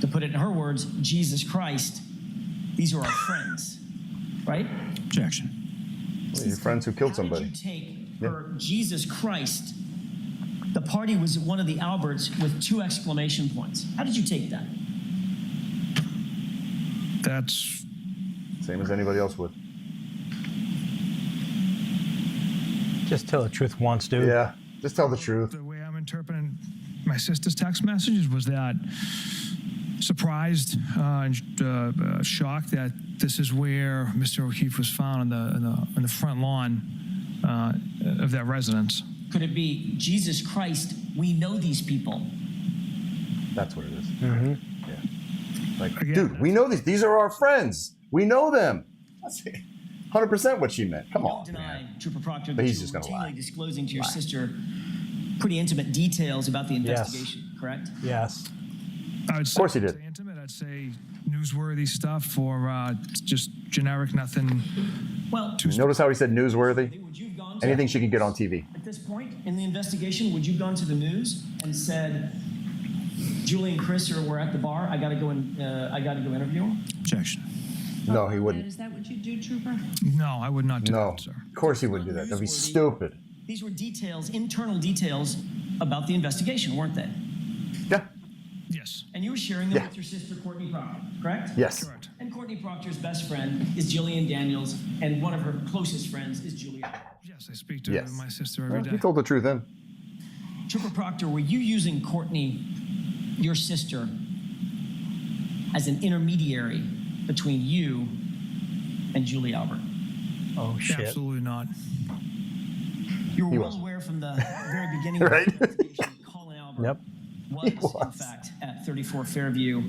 to put it in her words, Jesus Christ, these are our friends, right? Objection. Well, your friends who killed somebody. How did you take her Jesus Christ? The party was at one of the Alberts with 2 exclamation points. How did you take that? That's Same as anybody else would. Just tell the truth once, dude. Yeah. Just tell the truth. the way I'm interpreting my sister's text messages was that surprised and shocked that this is where Mr. O'Keefe was found on the front lawn of that residence. Could it be, Jesus Christ, we know these people? That's what it is. Mm-hmm. Yeah. Like, Again, dude, we know these. These are our friends. We know them. That's 100% what she meant. Come Don't on, deny, man. Trooper Proctor, But that he's you just were gonna routinely lie. disclosing to your sister pretty intimate details about the investigation, correct? Yes. I would Of course he say did. intimate. I'd say newsworthy stuff or just generic, nothing. Well, Notice how he said newsworthy? would you have gone to, Anything she could get on TV. at this point in the investigation, would you have gone to the news and said, "Julie and Chris were at the bar. I got to go interview them"? Objection. No, he wouldn't. Is that what you do, Trooper? No, I would not do No. that, sir. Of course he wouldn't do that. That'd be stupid. These were details, internal details about the investigation, weren't they? Yeah. Yes. And you were sharing them Yeah. with your sister, Courtney Proctor, correct? Yes. Correct. And Courtney Proctor's best friend is Jillian Daniels, and one of her closest friends is Julia. Yes, I speak to Yes. my sister every Well, day. he told the truth then. Trooper Proctor, were you using Courtney, your sister, as an intermediary between you and Julie Albert? Oh, shit. Absolutely not. You were He well wasn't. aware from the very beginning Right. of the investigation that Colin Albert Yep. was, in was. fact, at 34 Fairview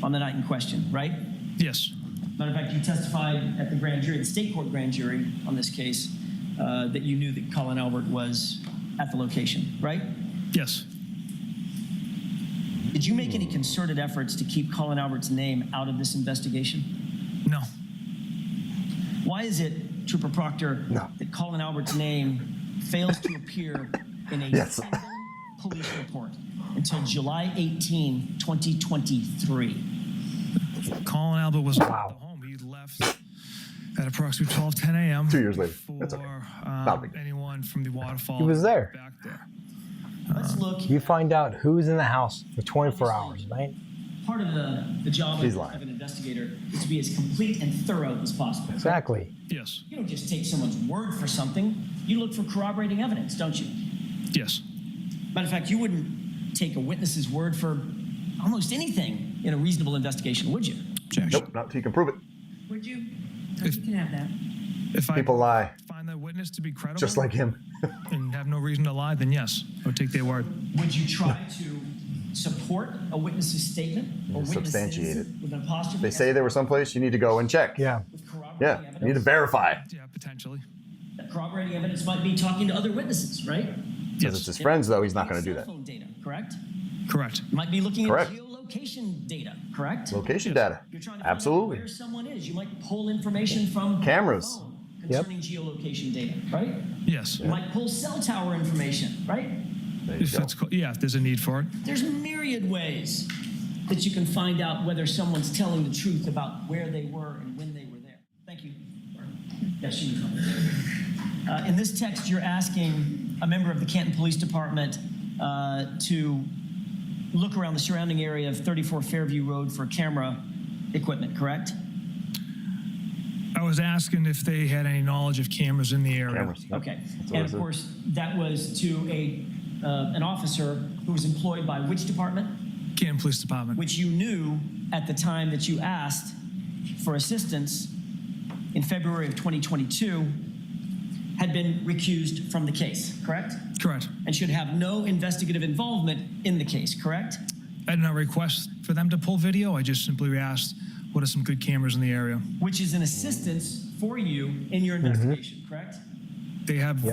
on the night in question, right? Yes. Matter of fact, you testified at the grand jury, the state court grand jury on this case, that you knew that Colin Albert was at the location, right? Yes. Did you make any concerted efforts to keep Colin Albert's name out of this investigation? No. Why is it, Trooper Proctor, No. that Colin Albert's name fails to appear in a Yes. single police report until July 18, 2023? Colin Albert was not Wow. at the home. He left at approximately 12:10 a.m. 2 years later. Before That's okay. um, Not a big deal. anyone from the waterfall He was there. back there. Let's look. You find out who's in the house for 24 hours, right? Part of the job He's of lying. an investigator is to be as complete and thorough as possible. Exactly. Yes. You don't just take someone's word for something. You look for corroborating evidence, don't you? Yes. Matter of fact, you wouldn't take a witness's word for almost anything in a reasonable investigation, would you? Objection. Nope, not till you can prove it. Would you? No, If- you can have that. If I People lie, find that witness to be credible just like him. and have no reason to lie, then yes, I would take their word. Would you try to support a witness's statement or Substantiate witnesses it. with an apostrophe. They say they were someplace, you need to go and check. Yeah. with corroborating Yeah, evidence. you need to verify. Yeah, potentially. That corroborating evidence might be talking to other witnesses, right? Because it's his friends, though, he's not going to do that. Cell phone data, correct? Correct. You might be looking Correct. at geolocation data, correct? Location data. You're trying to find out Absolutely. where someone is. You might pull information from Cameras. the phone concerning geolocation data, right? Yes. You might pull cell tower information, right? There you If go. it's, yeah, if there's a need for it. There's myriad ways that you can find out whether someone's telling the truth about where they were and when they were there. Thank you. Yes, you in this text, you're asking a member of the Canton Police Department to look around the surrounding area of 34 Fairview Road for camera equipment, correct? I was asking if they had any knowledge of cameras in the area. Cameras. Okay. what And I of said. course, that was to an officer who was employed by which department? Canton Police Department. Which you knew at the time that you asked for assistance in February of 2022 had been recused from the case, correct? Correct. And should have no investigative involvement in the case, correct? I did not request for them to pull video. I just simply asked, what are some good cameras in the area? Which is an assistance for you in your investigation, correct? They have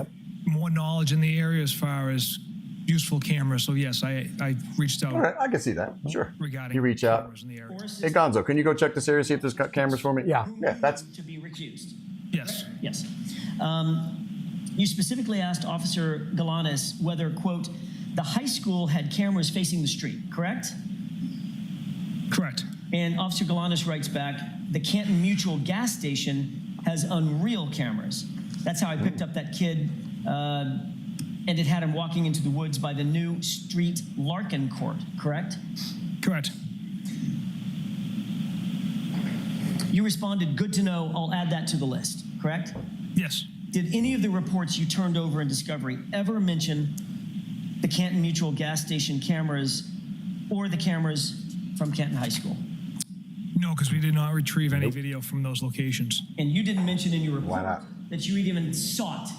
more knowledge in the area as far as useful cameras. So yes, I reached out All right, I can see that. Sure. regarding You reach out. cameras in the area. Or Hey, assistance Gonzo, can you go check this area, see if there's cameras for me? Yeah. Yeah, that's to be recused. Yes. Yes. You specifically asked Officer Galanis whether, quote, the high school had cameras facing the street, correct? Correct. And Officer Galanis writes back, the Canton Mutual gas station has unreal cameras. That's how I picked up that kid, and it had him walking into the woods by the new street Larkin Court, correct? Correct. You responded, good to know, I'll add that to the list, correct? Yes. Did any of the reports you turned over in discovery ever mention the Canton Mutual gas station cameras or the cameras from Canton High School? No, because we did not retrieve any video from those locations. And you didn't mention in your Why report not? that you even sought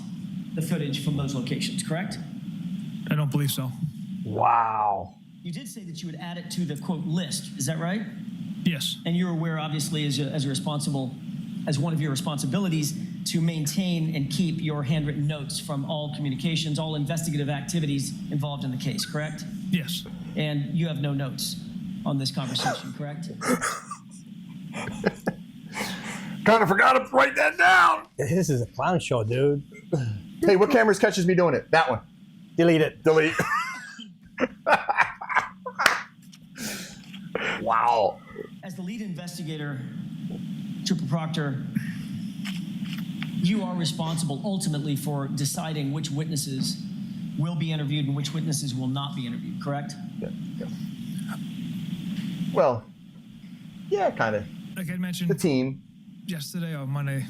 the footage from those locations, correct? I don't believe so. Wow. You did say that you would add it to the, quote, list. Is that right? Yes. And you're aware, obviously, as one of your responsibilities, to maintain and keep your handwritten notes from all communications, all investigative activities involved in the case, correct? Yes. And you have no notes on this conversation, correct? kind of forgot to write that down. This is a clown show, dude. Hey, what cameras catches me doing it? That one. Delete it. Delete. Wow. As the lead investigator, Trooper Proctor, you are responsible ultimately for deciding which witnesses will be interviewed and which witnesses will not be interviewed, correct? Yeah. Well, yeah, kind of. Like I mentioned The team. yesterday or Monday,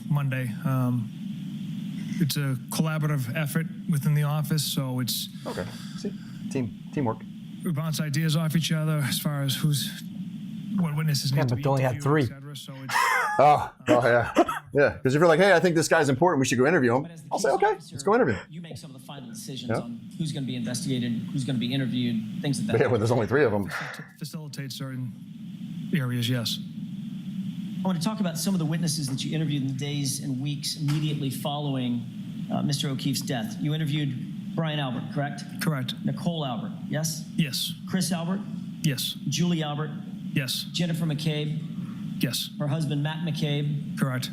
it's a collaborative effort within the office, so it's Okay. See, teamwork. we bounce ideas off each other as far as what witnesses need Yeah, to but be they only had interviewed, three. et cetera, so it's Oh yeah. Yeah. Because if you're like, hey, I think this guy's important, we should go interview him. But as the I'll say, case okay, officer, let's go interview him. You make some of the final decisions Yeah. on who's going to be investigated, who's going to be interviewed, things of that But yeah, nature. when there's only 3 of them. facilitate certain areas, yes. I want to talk about some of the witnesses that you interviewed in the days and weeks immediately following Mr. O'Keefe's death. You interviewed Bryon Albert, correct? Correct. Nicole Albert, yes? Yes. Chris Albert, Yes. Julie Albert, Yes. Jennifer McCabe, Yes. her husband Matt McCabe. Correct.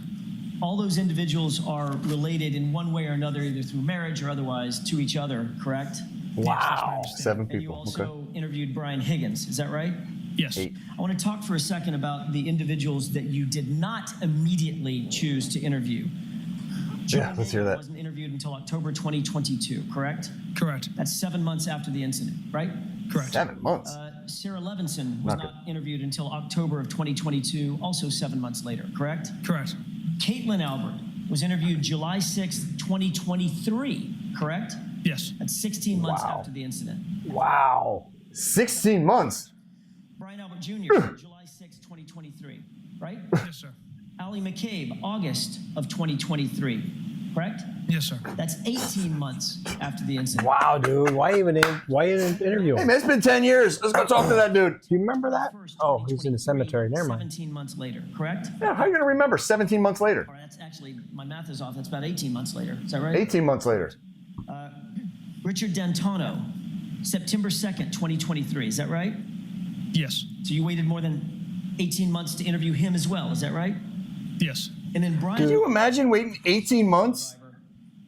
All those individuals are related in one way or another, either through marriage or otherwise, to each other, correct? Wow. 7 And you people. also Okay. interviewed Brian Higgins, is that right? Yes. 8. I want to talk for a second about the individuals that you did not immediately choose to interview. Yeah, let's hear that. Wasn't interviewed until October 2022, correct? Correct. That's 7 months after the incident, right? Correct. 7 months. Sarah Levinson was Not not interviewed until October of 2022, also 7 months later, correct? Correct. Caitlin Albert was interviewed July 6th, 2023, correct? Yes. That's 16 months Wow. after the incident. Wow. 16 months. Brian Albert Jr., July 6th, 2023, right? Yes, sir. Allie McCabe, August of 2023. correct? Yes, sir. That's 18 months after the incident. Wow, dude. Why even interview Hey him? man, it's been 10 years. Let's go talk to that dude. Do you remember that? Oh, he's in the cemetery. Never mind. 17 months later, correct? Yeah, how are you gonna remember 17 months later? Or that's actually, my math is off. That's about 18 months later. Is that right? 18 months later. Richard D'Antona, September 2nd, 2023. Is that right? Yes. So you waited more than 18 months to interview him as well. Is that right? Yes. And then Bryon Can you imagine waiting 18 months?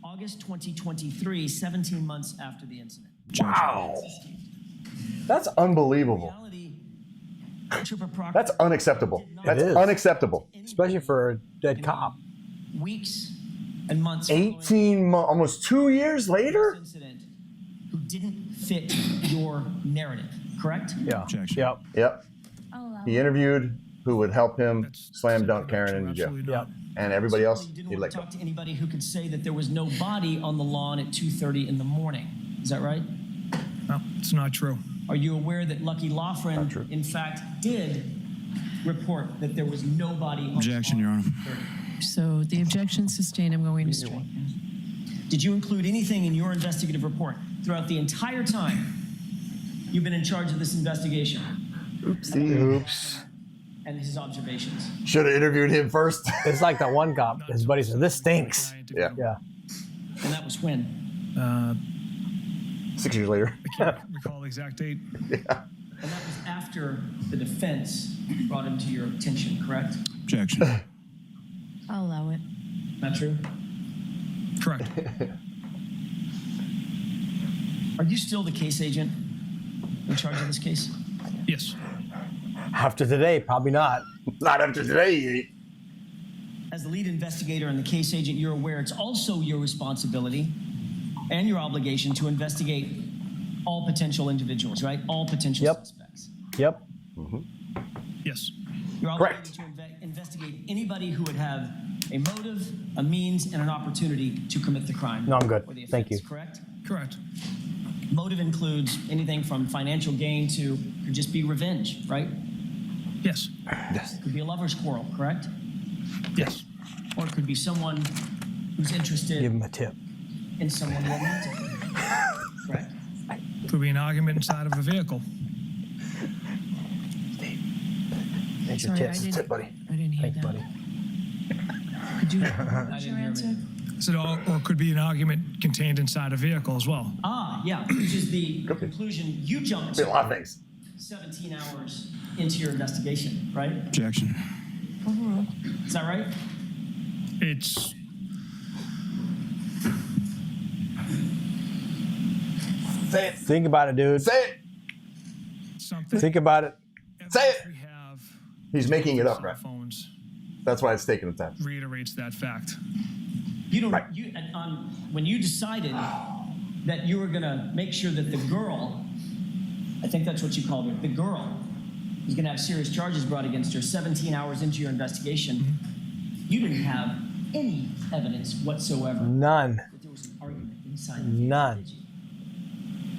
August 2023, 17 months after the incident. Wow. That's unbelievable. Reality, Trooper Proctor, That's unacceptable. That's is. unacceptable. Especially for a dead cop. weeks and months following 18 months, almost 2 years later? this incident, who didn't fit your narrative, correct? Yeah. Objection. Yep. Yep. I'll allow He it. interviewed who would help him That's slam dunk correct, Karen into jail. absolutely Yep. not. And everybody else, You didn't he want let to go. talk to anybody who could say that there was no body on the lawn at 2:30 in the morning. Is that right? No, it's not true. Are you aware that Lucky Not true. Loughran, in fact, did report that there was no body on Objection, the Your lawn? Honor. So the objection sustained. I'm going to strike. Did you include anything in your investigative report throughout the entire time you've been in charge of this investigation Oops. and his observations? Should have interviewed him first. It's like that one cop. His buddy said, "This stinks." Yeah. Yeah. And that was when? 6 years later. I can't recall the exact date. And that was after the defense brought him to your attention, correct? Objection. I'll allow it. Not true? Correct. Are you still the case agent in charge of this case? Yes. After today, probably not. Not after today, he ain't. As the lead investigator and the case agent, you're aware it's also your responsibility and your obligation to investigate all potential individuals, right? All potential Yep. suspects. Yep. Yes. You're Correct. obligated to investigate anybody who would have a motive, a means, and an opportunity to commit the crime. No, I'm good. or the Thank offense, you. Correct? Correct. Motive includes anything from financial gain to could just be revenge, right? Yes. Could be a lover's quarrel, correct? Yes. Or it could be someone who's interested Give him a tip. in someone romantically, correct? Could be an argument inside of a vehicle. Thanks your Sorry, tips. I didn't. buddy. I didn't hear Thanks, that. buddy. Could you? I What's your didn't hear answer? it. So, or it could be an argument contained inside a vehicle as well. Yeah, which is the Could be. conclusion you jumped Be a lot to of things. 17 hours into your investigation, right? Objection. Is that right? It's Say it. Think about it, dude. Say it. something. Think about it. Say it. We have He's making it up, cell right? phones That's why it's taking the time. reiterates that fact. You don't. Right. You when you decided that you were gonna make sure that the girl, I think that's what you called her, the girl, was gonna have serious charges brought against her 17 hours into your investigation. You didn't have any evidence whatsoever None. that there was an argument inside. None. Did you?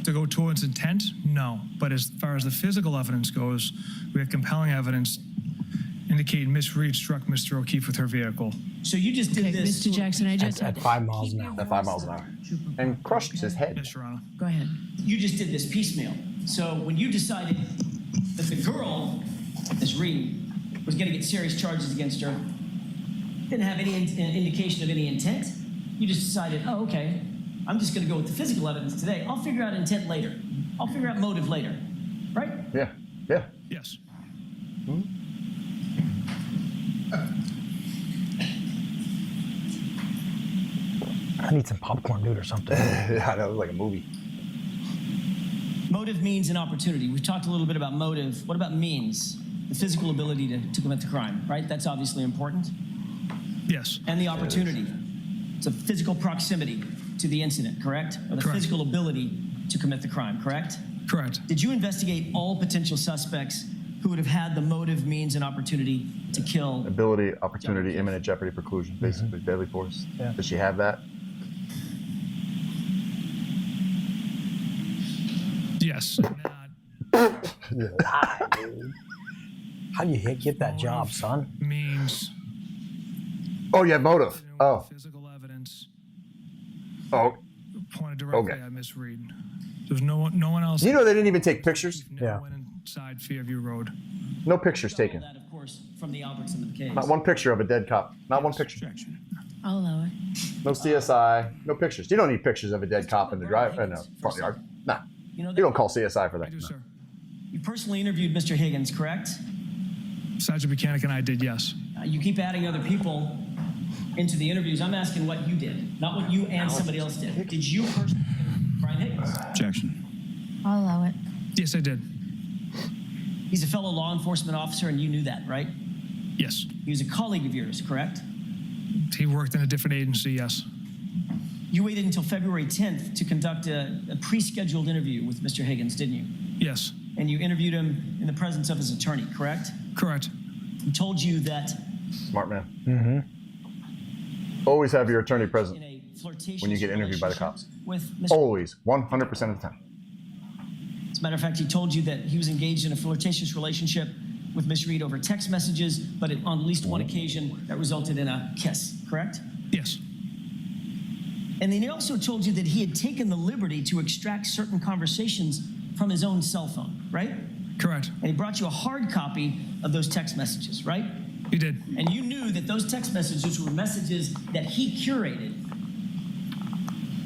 To go towards intent, no. But as far as the physical evidence goes, we have compelling evidence indicating Miss Reed struck Mr. O'Keefe with her vehicle. So you just did Okay, this. Mr. Jackson, I just At 5 miles an hour. At 5 miles an hour. And crushed his head. Yes, Your Honor. Go ahead. You just did this piecemeal. So when you decided that the girl, Miss Reed, was going to get serious charges against her, didn't have any indication of any intent. You just decided, oh, okay, I'm just going to go with the physical evidence today. I'll figure out intent later. I'll figure out motive later, right? Yeah. Yeah. Yes. I need some popcorn, dude, or something. Yeah, that was like a movie. Motive, means, and opportunity. We've talked a little bit about motive. What about means? The physical ability to commit the crime, right? That's obviously important. Yes. And the opportunity. It's a physical proximity to the incident, correct? Or the Correct. physical ability to commit the crime, correct? Correct. Did you investigate all potential suspects who would have had the motive, means, and opportunity to kill? Ability, opportunity, imminent jeopardy, preclusion, basically deadly force. Yeah. Does she have that? Yes. Lie, dude. How do you get that job, son? Means Oh, you have motive. Oh. physical evidence Oh, pointed directly Okay. at Miss Reed. There's no one else. you know they didn't even take pictures? Never Yeah. went inside Fairview Road. No pictures All taken. that, of course, from the Albertson case. Not one picture of a dead cop. Not one picture. Objection. I'll allow it. No CSI. No pictures. You don't need pictures of a dead cop in the front yard. Nah. You know You that don't call CSI for I that. do, No. sir. you personally interviewed Mr. Higgins, correct? Sergeant Buchanan and I did, yes. You keep adding other people into the interviews. I'm asking what you did, not what you and somebody else did. Did you personally interview Bryon Higgins? Objection. I'll allow it. Yes, I did. He's a fellow law enforcement officer, and you knew that, right? Yes. He was a colleague of yours, correct? He worked in a different agency, yes. You waited until February 10th to conduct a pre-scheduled interview with Mr. Higgins, didn't you? Yes. And you interviewed him in the presence of his attorney, correct? Correct. He told you that Smart man. Mm-hmm. Always have your attorney present. in a flirtatious When you get interviewed by the relationship cops. with Mr. Always. 100% of the time. As a matter of fact, he told you that he was engaged in a flirtatious relationship with Miss Reed over text messages, but on at least one occasion that resulted in a kiss, correct? Yes. And then he also told you that he had taken the liberty to extract certain conversations from his own cell phone, right? Correct. And he brought you a hard copy of those text messages, right? He did. And you knew that those text messages were messages that he curated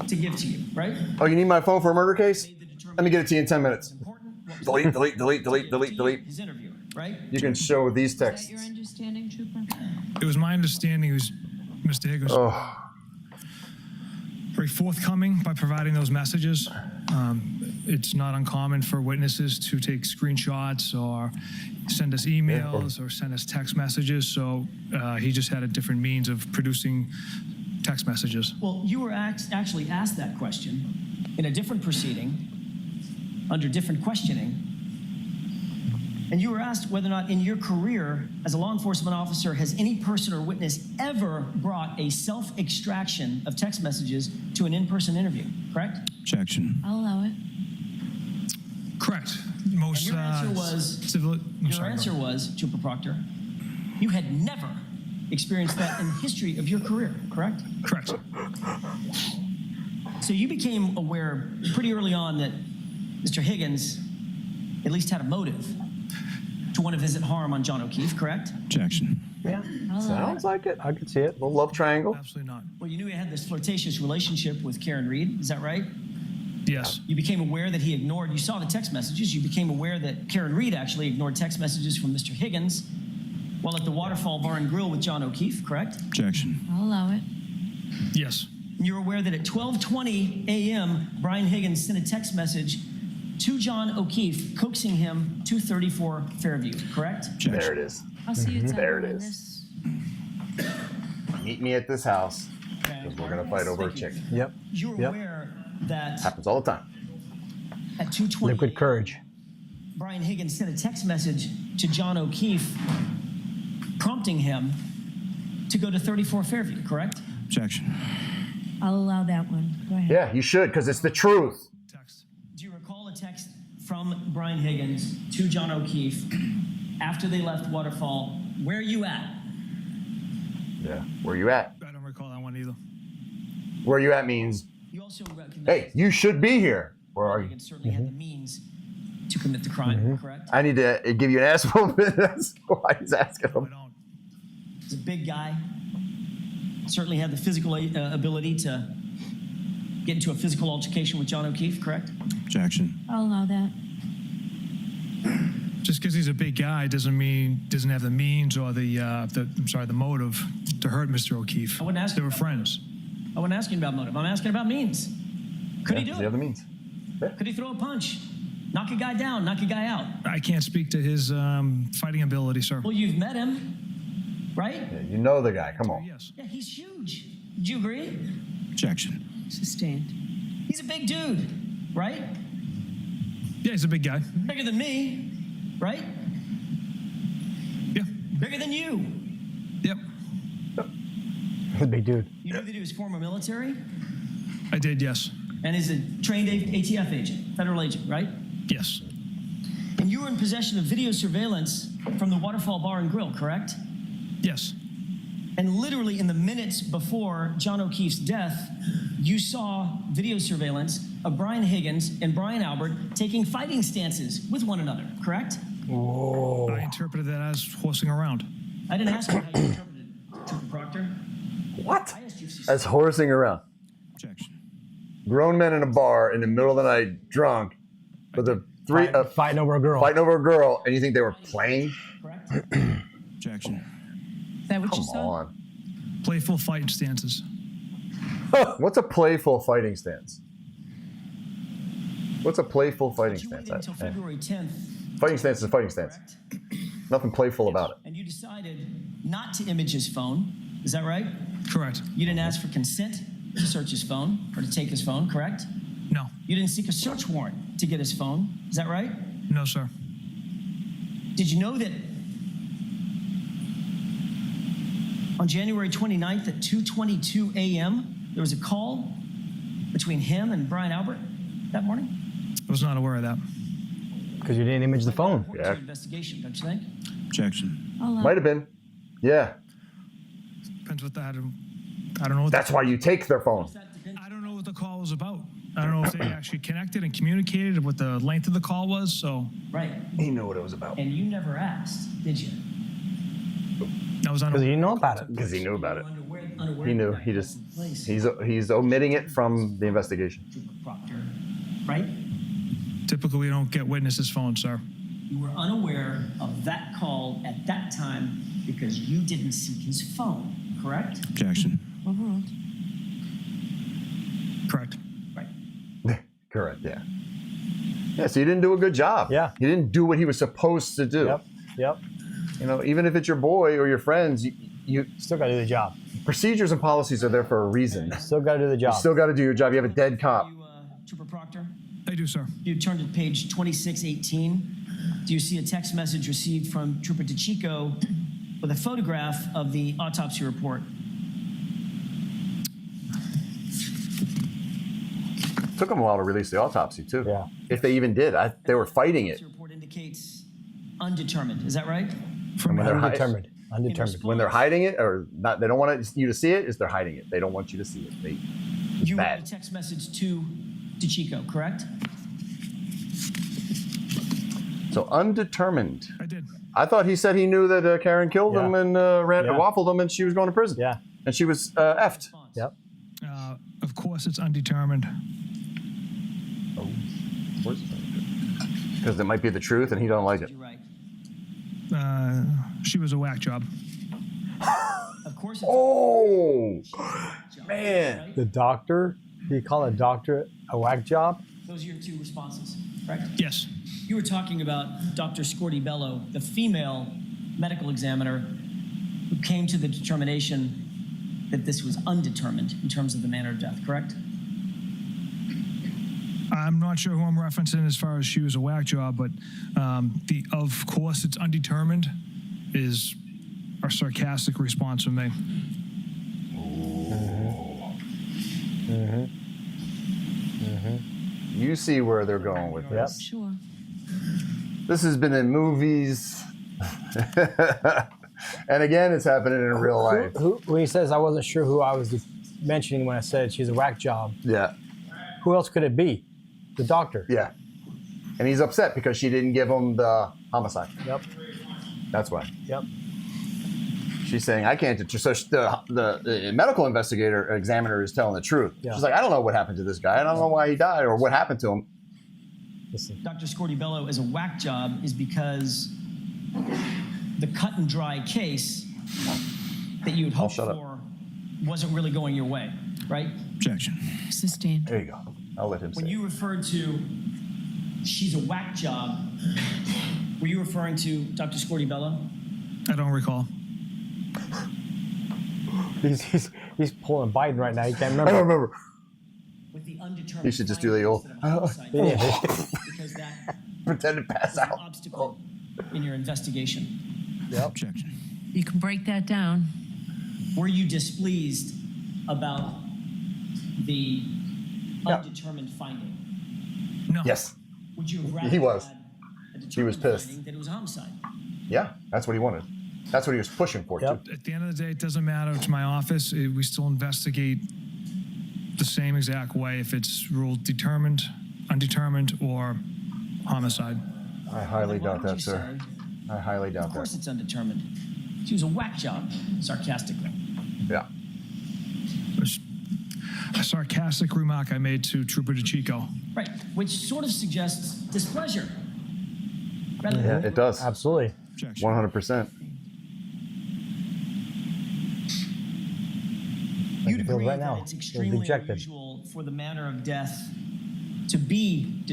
to give to you, right? Oh, you need my phone for a murder case? Let me get it to you in 10 minutes. Important. What was Delete, delete, delete, delete, delete, delete. His interviewer, right? You can show these Is that texts. your understanding, Trooper? It was my understanding Mr. Higgins was Oh, very forthcoming by providing those messages. It's not uncommon for witnesses to take screenshots or send us emails or send us text messages. So he just had a different means of producing text messages. Well, you were actually asked that question in a different proceeding, under different questioning. And you were asked whether or not in your career as a law enforcement officer has any person or witness ever brought a self-extraction of text messages to an in-person interview, correct? Objection. I'll allow it. Correct. Most And your answer was, your answer was, Trooper Proctor, you had never experienced that in the history of your career, correct? Correct. So you became aware pretty early on that Mr. Higgins at least had a motive to want to visit harm on John O'Keefe, correct? Objection. Yeah, I'll allow sounds it. like it. I could see it. Little love triangle. Absolutely not. Well, you knew he had this flirtatious relationship with Karen Reed, is that right? Yes. You became aware that you saw the text messages, you became aware that Karen Reed actually ignored text messages from Mr. Higgins while at the Waterfall Bar and Grill with John O'Keefe, correct? Objection. I'll allow it. Yes. You were aware that at 12:20 a.m., Bryon Higgins sent a text message to John O'Keefe, coaxing him to 34 Fairview, correct? Objection. There it is. I'll see you There it on is. this. Meet me at this house. Okay. Because we're going to fight over a Thank you. chick. Yep. You were Yep. aware that Happens all the time. at 2:20 Liquid courage. Bryon Higgins sent a text message to John O'Keefe prompting him to go to 34 Fairview, correct? Objection. I'll allow that one. Go ahead. Yeah, you should, because it's the truth. Text. Do you recall a text from Bryon Higgins to John O'Keefe after they left Waterfall? Where are you at? Yeah. Where you at? I don't recall that one either. Where you at means, You also recognize hey, you should be here. Where are you? Higgins certainly had the means to commit the crime, correct? I need to give you an ass whooping. That's why he's asking I him. don't. He's a big guy. Certainly had the physical ability to get into a physical altercation with John O'Keefe, correct? Objection. I'll allow that. Just because he's a big guy doesn't mean doesn't have the means or the motive to hurt Mr. O'Keefe. I wouldn't ask They you were about friends. I wasn't asking about motive. I'm asking about means. Could he do The it? other means. Could he throw a punch? Knock a guy down, knock a guy out? I can't speak to his fighting ability, sir. Well, you've met him, right? Yeah, you know the guy. Come on. Yes. Yeah, he's huge. Do you agree? Objection. Sustained. He's a big dude, right? Yeah, he's a big guy. Bigger than me, right? Yeah. Bigger than you. Yep. Big dude. You knew that he was former military I did, yes. and is a trained ATF agent, federal agent, right? Yes. And you were in possession of video surveillance from the Waterfall Bar and Grill, correct? Yes. And literally in the minutes before John O'Keefe's death, you saw video surveillance of Brian Higgins and Brian Albert taking fighting stances with one another, correct? Whoa. I interpreted that as horsing around. I didn't ask you how you interpreted it, Trooper Proctor. What? I asked you if you That's horsing around. Objection. Grown men in a bar in the middle of the night, drunk, with a Fighting over a girl. fighting over a girl, and you think they were playing? correct? Objection. Is that what you Come saw? on. Playful fighting stances. What's a playful fighting stance? What's a playful fighting You stance? waited until February 10th, Fighting stance is a fighting stance. correct? Nothing playful about it. And you decided not to image his phone. Is that right? Correct. You didn't ask for consent to search his phone or to take his phone, correct? No. You didn't seek a search warrant to get his phone. Is that right? No, sir. Did you know that on January 29th at 2:22 a.m., there was a call between him and Brian Albert that morning? I was not aware of that. Because you didn't image the phone. Important to your investigation, don't you think? Objection. Might have been. Yeah. Depends what that. I don't know what That's why you take their phone. I don't know what the call was about. I don't know if they actually connected and communicated, what the length of the call was. So Right. He knew what it was about. And you never asked, did you? I was Because unaware. you know about it. Because he knew about it. Unaware He knew. that He that just was in place, he's omitting it from the investigation. Trooper Proctor, right? Typically, we don't get witnesses' phones, sir. You were unaware of that call at that time because you didn't seek his phone, correct? Objection. Correct. Right. Correct. Yeah. Yeah. So you didn't do a good job. Yeah. He didn't do what he was supposed to do. Yep. You know, even if it's your boy or your friends, you Still got to do the job. procedures and policies are there for a reason. Still got to do the job. You still got to do your job. You have a dead cop. You, Trooper Proctor, I do, sir. you turn to page 2618. Do you see a text message received from Trooper DeChico with a photograph of the autopsy report? Took them a while to release the autopsy too. Yeah. If they even did, they were fighting it. The report indicates undetermined. Is that right? From When they're Undetermined. Undetermined. When they're hiding it or not, they don't want you to see it. Is they're hiding it? They don't want you to see it. It's You wrote a bad. text message to DeChico, correct? So undetermined. I did. I thought he said he knew that Karen killed him Yeah. and Yeah. waffled him, and she was going to prison. Yeah. And she was effed. Response. Yep. Of course, it's undetermined. Because it might be the truth, and he don't like it. You're right. She was a whack job. Of course it's Oh, job, man. right? The doctor, do you call a doctor a whack job? Those are your two responses, correct? Yes. You were talking about Dr. Scorti-Bello, the female medical examiner who came to the determination that this was undetermined in terms of the manner of death, correct? I'm not sure who I'm referencing as far as she was a whack job, but the of course it's undetermined is a sarcastic response from me. You see where they're going with Yep. this. Sure. This has been in movies. And again, it's happening in real life. When he says I wasn't sure who I was mentioning when I said she's a whack job, Yeah. who else could it be? The doctor. Yeah. And he's upset because she didn't give him the homicide. Yep. That's why. Yep. She's saying, I can't. So the medical investigator, examiner is telling the truth. Yeah. She's like, I don't know what happened to this guy. I don't know why he died or what happened to him. Listen. Dr. Scorti-Bello as a whack job is because the cut and dry case that you had hoped shut up. for wasn't really going your way, right? Objection. Sustained. There you go. I'll let him say When it. you referred to she's a whack job, were you referring to Dr. Scorti-Bello? I don't recall. He's pulling Biden right now. He can't I don't remember. remember. With the undetermined You should just do the old- findings instead of homicide, because that Pretend to pass is an out. obstacle in your investigation. Yep. Objection. You can break that down. Were you displeased about the undetermined finding? No. Yes. Would you have rather He was. had a He was determined pissed. finding that it was a homicide? Yeah. That's what he wanted. That's what he was pushing for, Yep. too. At the end of the day, it doesn't matter to my office. We still investigate the same exact way if it's ruled determined, undetermined, or homicide. I highly Why doubt would that, you sir. say, I highly doubt of course that. it's undetermined. She was a whack job, sarcastically. Yeah. A sarcastic remark I made to Trooper DeChico. Right, which sort of suggests displeasure. Rather Yeah, than it does. Absolutely. Objection. 100%. You'd feel agree right that now. it's Feels extremely dejected. unusual for the manner of death to be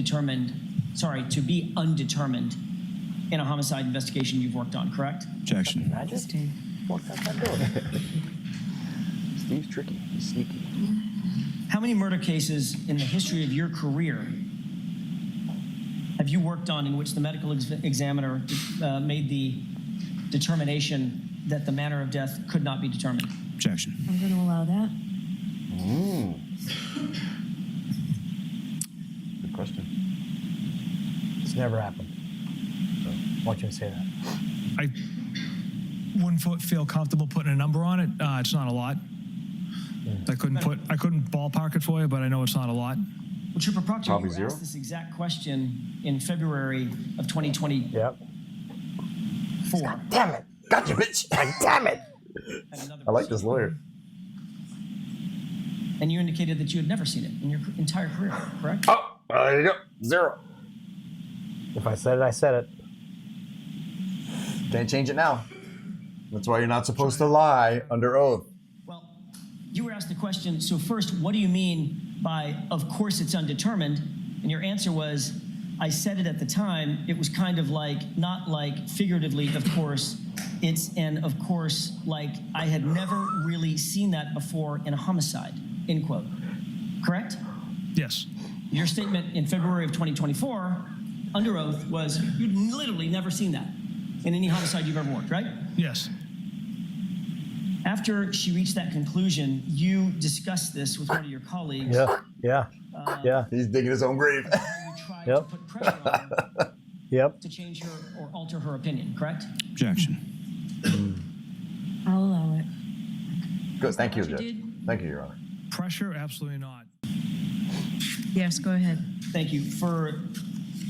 undetermined in a homicide investigation you've worked on, correct? Objection. Steve. Steve's tricky. He's sneaky. How many murder cases in the history of your career have you worked on in which the medical examiner made the determination that the manner of death could not be determined? Objection. I'm going to allow that. Good question. It's never happened. Watch him say that. I wouldn't feel comfortable putting a number on it. It's not a lot. I couldn't ballpark it for you, but I know it's not a lot. Well, Trooper Proctor, Probably you were zero. asked this exact question in February of 2024. Yep. Damn it. Gotcha, bitch. Damn it. at another I like this lawyer. And you indicated that you had never seen it in your entire career, correct? Oh, there you go. 0. If I said it, I said it. Can't change it now. That's why you're not supposed to lie under oath. Well, you were asked the question, so first, what do you mean by, of course it's undetermined? And your answer was, I said it at the time. It was kind of like, not like figuratively, of course. It's an of course, like I had never really seen that before in a homicide, end quote. Correct? Yes. Your statement in February of 2024, under oath, was you'd literally never seen that in any homicide you've ever worked, right? Yes. After she reached that conclusion, you discussed this with one of your colleagues. Yeah. He's digging his own grave. How you tried Yep. to put pressure on her Yep. to change her or alter her opinion, correct? Objection. I'll allow it. Good. Thank you, what you Judge. did? Thank you, Your Honor. Pressure? Absolutely not. Yes, go ahead. Thank you.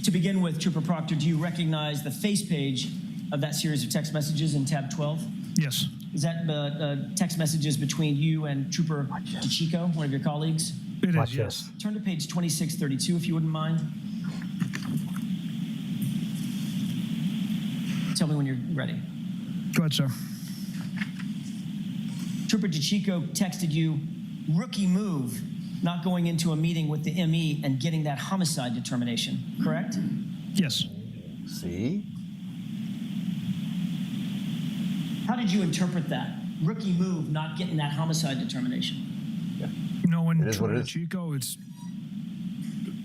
To begin with, Trooper Proctor, do you recognize the face page of that series of text messages in tab 12? Yes. Is that text messages between you and Trooper DeChico, one of your colleagues? It is, Watch yes. this. Turn to page 2632, if you wouldn't mind. Tell me when you're ready. Go ahead, sir. Trooper DeChico texted you, rookie move, not going into a meeting with the ME and getting that homicide determination, correct? Yes. See? How did you interpret that? Rookie move, not getting that homicide determination. Knowing It is what it is. Chico, it's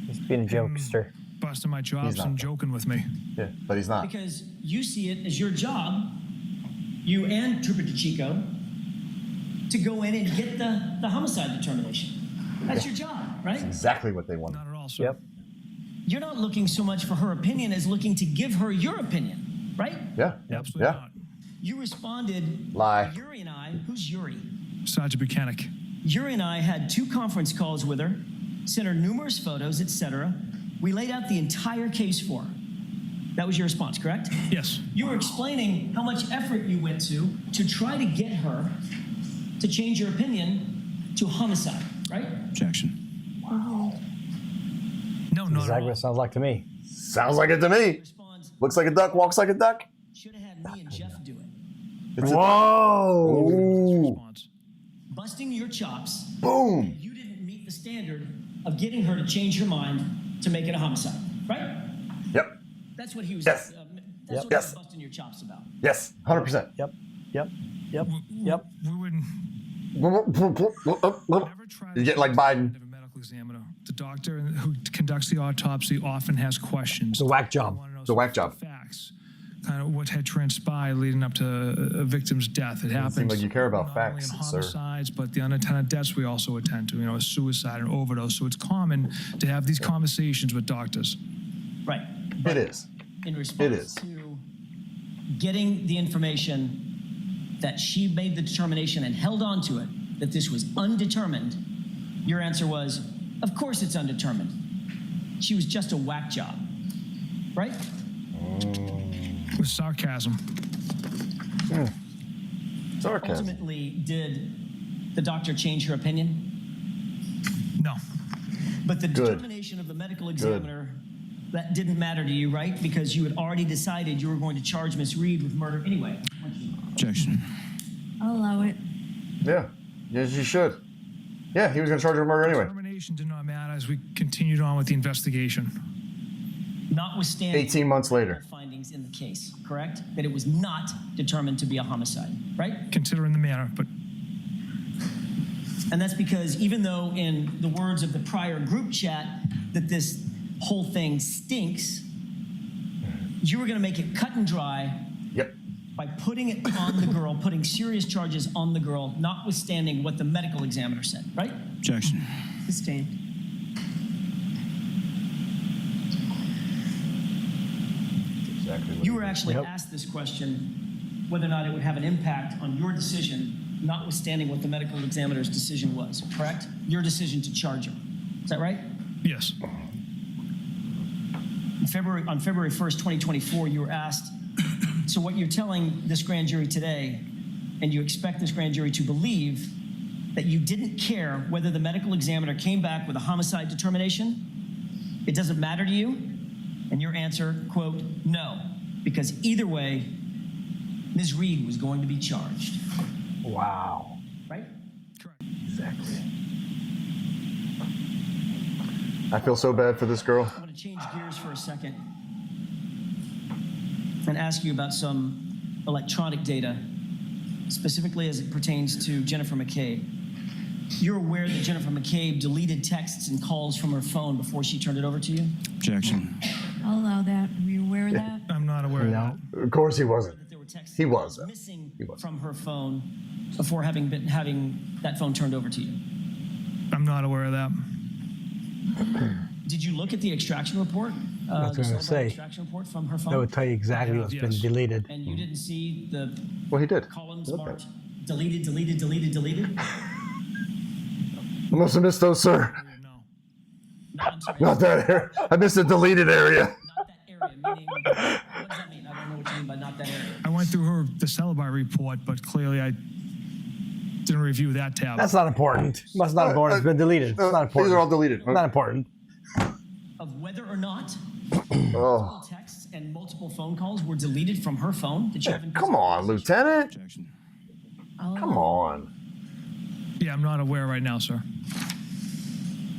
He's being a jokester. busting my chops not, and though. joking with me. Yeah, but he's not. Because you see it as your job, you and Trooper DeChico, to go in and get the homicide determination. That's your job, right? Exactly what they wanted. Not at all, sir. Yep. You're not looking so much for her opinion as looking to give her your opinion, right? Yeah. Absolutely Yeah. not. You responded, Lie. Yuri and I, who's Yuri? Sergeant Buchanan. Yuri and I had 2 conference calls with her, sent her numerous photos, etc. We laid out the entire case for her. That was your response, correct? Yes. You were explaining how much effort you went to try to get her to change your opinion to homicide, right? Objection. Wow. No, not Exactly at what all. it sounds like to me. Sounds like it to me. Responds, Looks like a duck, walks like a duck. should have had me and Jeff do it. It's Whoa! Ooh. Response. Busting your chops, Boom. you didn't meet the standard of getting her to change her mind to make it a homicide, right? Yep. That's what he was. Yes. That's what Yes. he was busting your chops about. Yes. 100%. Yep. We wouldn't never try You get like Biden. of a medical examiner. The doctor who conducts the autopsy often has questions. It's a whack job. It's a whack job. Facts, kind of what had transpired leading up to a victim's death. It happens. seem like you care about not facts, only in sir. homicides, but the unattended deaths we also attend to. A suicide, an overdose. So it's common to have these conversations with doctors. Right. It is. In response is. to getting the information that she made the determination and held on to it that this was undetermined, Your answer was, of course it's undetermined. She was just a whack job, right? With sarcasm. Sarcasm. Ultimately, did the doctor change her opinion? No. But the determination of the medical examiner, that didn't matter to you, right? Because you had already decided you were going to charge Miss Reed with murder anyway. Objection. I'll allow it. Yeah. Yes, you should. Yeah, he was going to charge her with murder anyway. Determination did not matter as we continued on with the investigation. Notwithstanding 18 months later. findings in the case, correct? That it was not determined to be a homicide, right? Considering the manner, but And that's because even though in the words of the prior group chat that this whole thing stinks, you were going to make it cut and dry Yep. by putting it on the girl, putting serious charges on the girl, notwithstanding what the medical examiner said, right? objection. Sustained. Exactly what You he were did. actually asked this question, whether or not it would have an impact on your decision, notwithstanding what the medical examiner's decision was, correct? Your decision to charge her. Is that right? Yes. On February 1st, 2024, you were asked, so what you're telling this grand jury today, and you expect this grand jury to believe that you didn't care whether the medical examiner came back with a homicide determination? It doesn't matter to you? And your answer, quote, no, because either way, Ms. Reed was going to be charged, Wow. right? Correct. Exactly. I feel so bad for this girl. I'm going to change gears for a second and ask you about some electronic data, specifically as it pertains to Jennifer McCabe. You're aware that Jennifer McCabe deleted texts and calls from her phone before she turned it over to you? Objection. I'll allow that. Were you aware of that? I'm not aware of that. Of course he wasn't. That there were texts He was. missing He was. from her phone before having that phone turned over to you. I'm not aware of that. Did you look at the extraction report? That's what I was gonna say. Extraction report from her phone? That would tell you exactly what's been Yes. deleted. And you didn't see the Well, he did. columns He looked marked at deleted, deleted, deleted, deleted? I must have missed those, sir. No. No, I'm sorry. Not that area. I missed the deleted area. Not that area, meaning, what does that mean? I don't know what you mean by not that area. I went through the Celebi report, but clearly I didn't review that tab. That's not important. That's not important. It's been deleted. It's not important. These are all deleted. Not important. Of whether or not Oh, texts and multiple phone calls were deleted from her phone that you haven't. come on, Lieutenant. Objection. Come on. Yeah, I'm not aware right now, sir.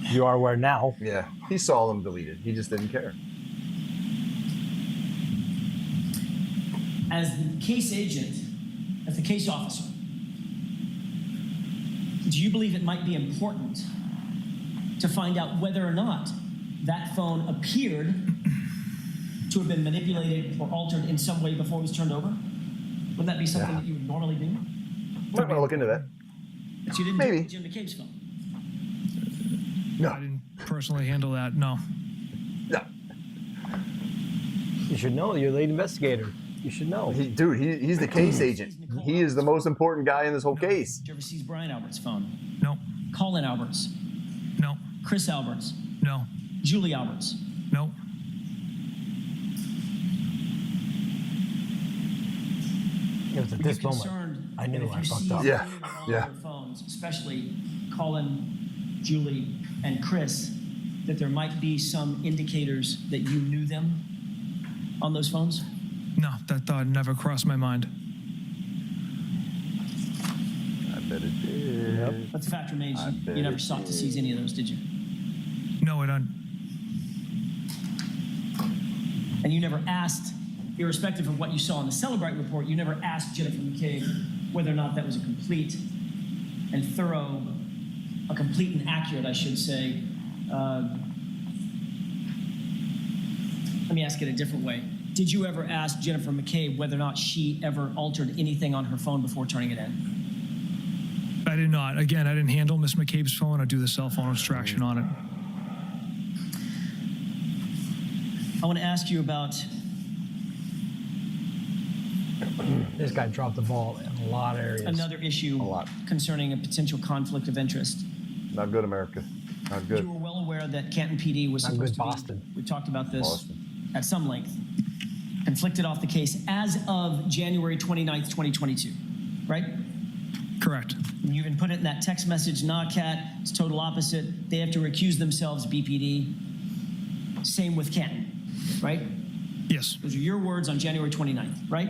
You are aware now. Yeah, he saw them deleted. He just didn't care. As the case agent, as the case officer, do you believe it might be important to find out whether or not that phone appeared to have been manipulated or altered in some way before it was turned over? Wouldn't that be something that you would normally do? Might want to look into that. But you didn't Maybe. do it with Jim McCabe's phone. No. I didn't personally handle that. No. No. You should know. You're the lead investigator. You should know. Dude, he's the case agent. He is the most important guy in this whole case. Did you ever see Bryon Albert's phone? No. Colin Albert's, No. Chris Albert's, No. Julie Albert's. No. It was at Were this you moment concerned I knew that if I you fucked see up. Yeah, any or all yeah. of their phones, especially Colin, Julie, and Chris, that there might be some indicators that you knew them on those phones? No. That thought never crossed my mind. I bet it did. But the fact remains, I bet you never it sought to did. seize any of those, did you? No, I don't. And you never asked, irrespective of what you saw in the Celebrite report, you never asked Jennifer McCabe whether or not that was a complete and thorough, a complete and accurate, I should say. Let me ask it a different way. Did you ever ask Jennifer McCabe whether or not she ever altered anything on her phone before turning it in? I did not. Again, I didn't handle Miss McCabe's phone or do the cell phone extraction on it. I want to ask you about This guy dropped the ball in a lot of areas. another issue A lot. concerning a potential conflict of interest. Not good, America. Not good. You were well aware that Canton PD was Not supposed good, to be, Boston. we talked about this Boston. at some length, conflicted off the case as of January 29th, 2022, right? Correct. You even put it in that text message, NOCAT, it's total opposite. They have to recuse themselves, BPD. Same with Canton, right? Yes. Those are your words on January 29th, right?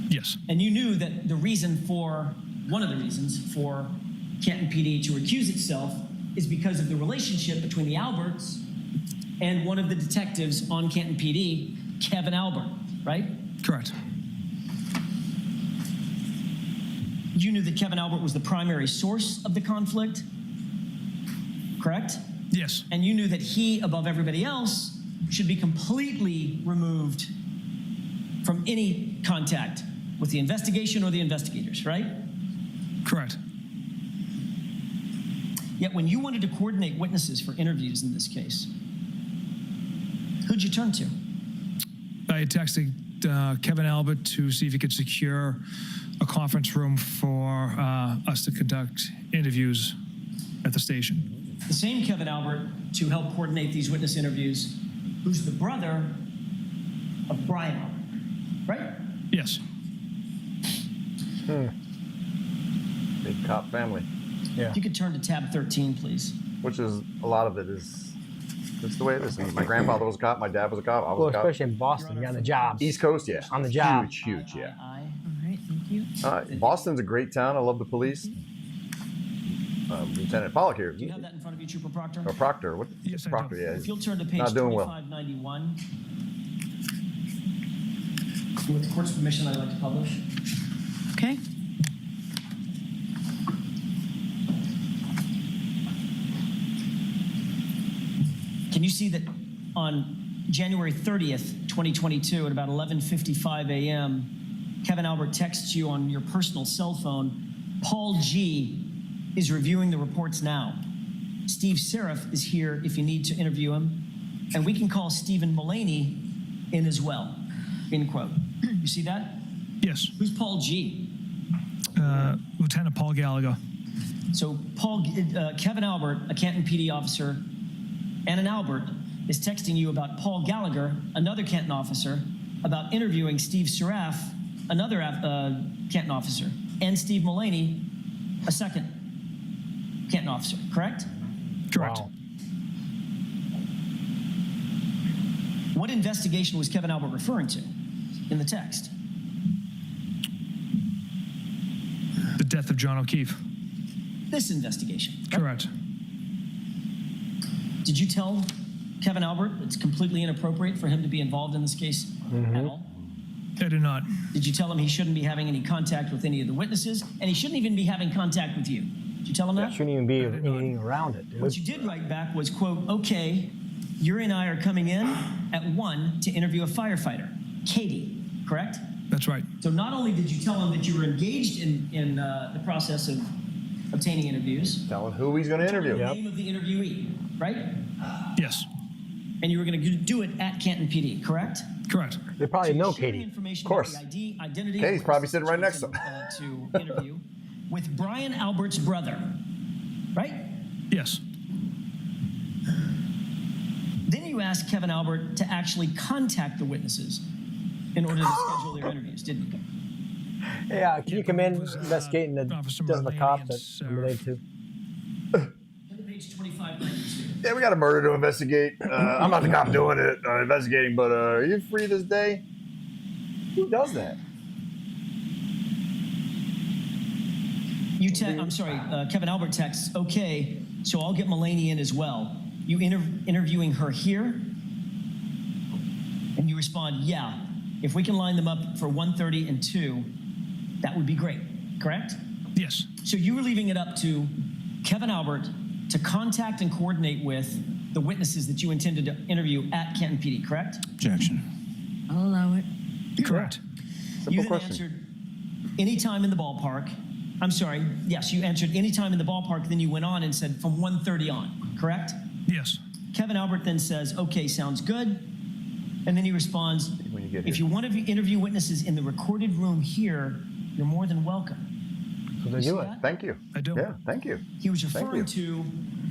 Yes. And you knew that the reason for, one of the reasons for Canton PD to recuse itself is because of the relationship between the Alberts and one of the detectives on Canton PD, Kevin Albert, right? Correct. You knew that Kevin Albert was the primary source of the conflict, correct? Yes. And you knew that he, above everybody else, should be completely removed from any contact with the investigation or the investigators, right? Correct. Yet when you wanted to coordinate witnesses for interviews in this case, who'd you turn to? I had texted Kevin Albert to see if he could secure a conference room for us to conduct interviews at the station. The same Kevin Albert to help coordinate these witness interviews, who's the brother of Bryon Albert, right? Yes. Big cop family. Yeah. If you could turn to tab 13, please. Which is, a lot of it is, it's the way it is. My grandfather was a cop, my dad was a cop, I was Well, a cop. especially in Boston, you're on the job. East Coast, yeah. On the job. Huge, yeah. Aye. All right, thank you. Boston's a great town. I love the police. Lieutenant Pollock here. Do you have that in front of you, Trooper Proctor? Or Proctor. What? Yes, I Proctor, do. yeah. If you'll turn to page Not doing well. 2591. With the court's permission, I'd like to publish. Okay. Can you see that on January 30th, 2022, at about 11:55 a.m., Kevin Albert texts you on your personal cell phone, Paul G. is reviewing the reports now. Steve Seraph is here if you need to interview him, and we can call Stephen Mullaney in as well, end quote. You see that? Yes. Who's Paul G? Lieutenant Paul Gallagher. So Kevin Albert, a Canton PD officer, and an Albert is texting you about Paul Gallagher, another Canton officer, about interviewing Steve Seraph, another Canton officer, and Steve Mullaney, a second Canton officer, correct? Correct. Wow. What investigation was Kevin Albert referring to in the text? The death of John O'Keefe. This investigation. Right? Correct. Did you tell Kevin Albert it's completely inappropriate for him to be involved in this case at all? I did not. Did you tell him he shouldn't be having any contact with any of the witnesses, and he shouldn't even be having contact with you? Did you tell him that? Shouldn't even be anything around it, dude. What you did write back was, quote, okay, Yuri and I are coming in at 1 to interview a firefighter, Katie, correct? That's right. So not only did you tell him that you were engaged in the process of obtaining interviews, Telling who he's going to interview. the name of the interviewee, right? Yes. And you were going to do it at Canton PD, correct? Correct. They probably know Sharing Katie. information Of course. about the identity Katie's of probably witnesses sitting right that you next to were to interview with Bryon Albert's brother, right? Yes. Then you asked Kevin Albert to actually contact the witnesses in order to schedule their interviews, didn't you? Yeah, can you come in investigating the Officer death of the Mullaney cop and that I'm related to? Turn to page 2592. Yeah, we got a murder to investigate. I'm not the cop doing it, investigating, but are you free this day? Who does that? Kevin Albert texts, okay, so I'll get Mullaney in as well. You interviewing her here? And you respond, yeah. If we can line them up for 1:30 and 2, that would be great, correct? Yes. So you were leaving it up to Kevin Albert to contact and coordinate with the witnesses that you intended to interview at Canton PD, correct? Objection. I'll allow it. Correct. You then question. answered any time in the ballpark. I'm sorry, yes, you answered any time in the ballpark, then you went on and said from 1:30 on, correct? Yes. Kevin Albert then says, okay, sounds good. And then he responds, When you get if here. you want to interview witnesses in the recorded room here, you're more than welcome. So they You see do it. that? Thank you. I do. Yeah, thank you. He was Thank referring to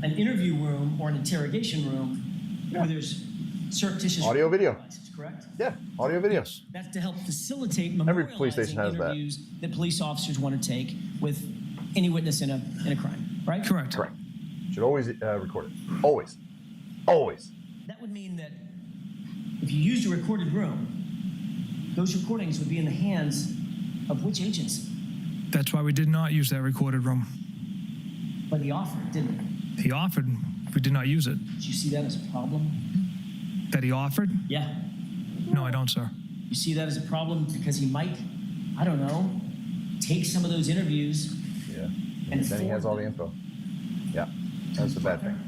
an interview room or an interrogation room where there's surreptitious Audio, video. devices, correct? Yeah, audio videos. That's to help facilitate Every police station memorializing has that. interviews that police officers want to take with any witness in a crime, right? Correct. Correct. Should always record it. Always. Always. That would mean that if you used a recorded room, those recordings would be in the hands of which agency? That's why we did not use that recorded room. But he offered, didn't he? He offered. We did not use it. Did you see that as a problem? That he offered? Yeah. No, I don't, sir. You see that as a problem because he might, I don't know, take some of those interviews. Yeah. And then he has all the info. Yeah. That's the bad thing.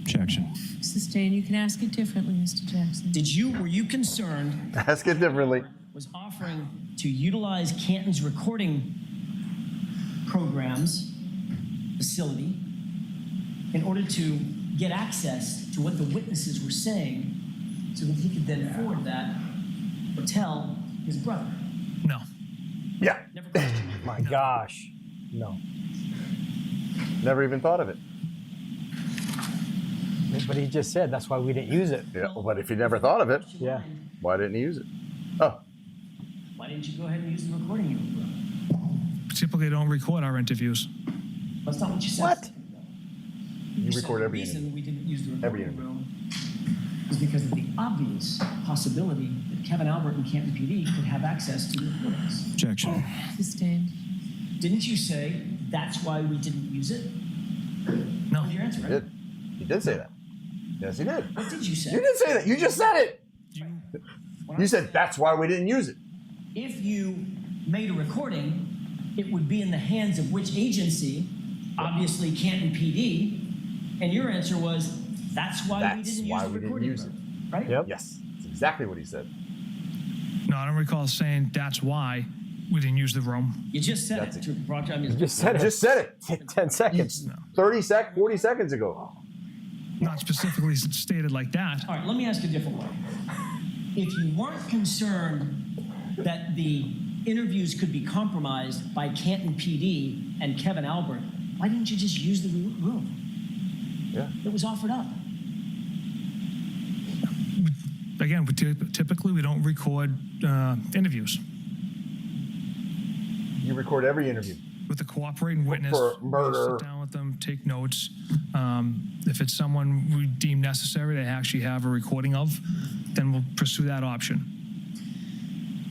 Objection. Sustained. You can ask it differently, Mr. Jackson. Were you concerned Ask it differently. was offering to utilize Canton's recording programs facility in order to get access to what the witnesses were saying so that he could then forward that or tell his brother? No. Yeah. Never questioned. My gosh. No. Never even thought of it. But he just said that's why we didn't use it. Yeah. But if you never thought of it, Yeah. why didn't he use it? Oh. Why didn't you go ahead and use the recording unit? Typically don't record our interviews. That's not what you said. What? You said record the every reason interview. we didn't use the Every recording interview. room is because of the obvious possibility that Kevin Albert and Canton PD could have access to the recordings. Objection. Sustained. Didn't you say that's why we didn't use it? No. That was your answer, He right? did. He did say that. Yes, he did. What did you say? You did say that. You just said it. What You I said that's why we didn't use it. if you made a recording, it would be in the hands of which agency? Obviously, Canton PD. And your answer was, that's why we That's didn't why use the we didn't recording use room, right? Yep. Yes. That's exactly what he said. No, I don't recall saying that's why we didn't use the room. You just said That's it, it. Trooper Proctor. I mean, You just said it. Just said it. 10 seconds. 40 seconds ago. Not specifically stated like that. All right, let me ask a different way. If you weren't concerned that the interviews could be compromised by Canton PD and Kevin Albert, why didn't you just use the room? Yeah. It was offered up. Again, typically we don't record interviews. You record every interview. With a cooperating witness, For we'll murder. sit down with them, take notes. If it's someone we deem necessary to actually have a recording of, then we'll pursue that option.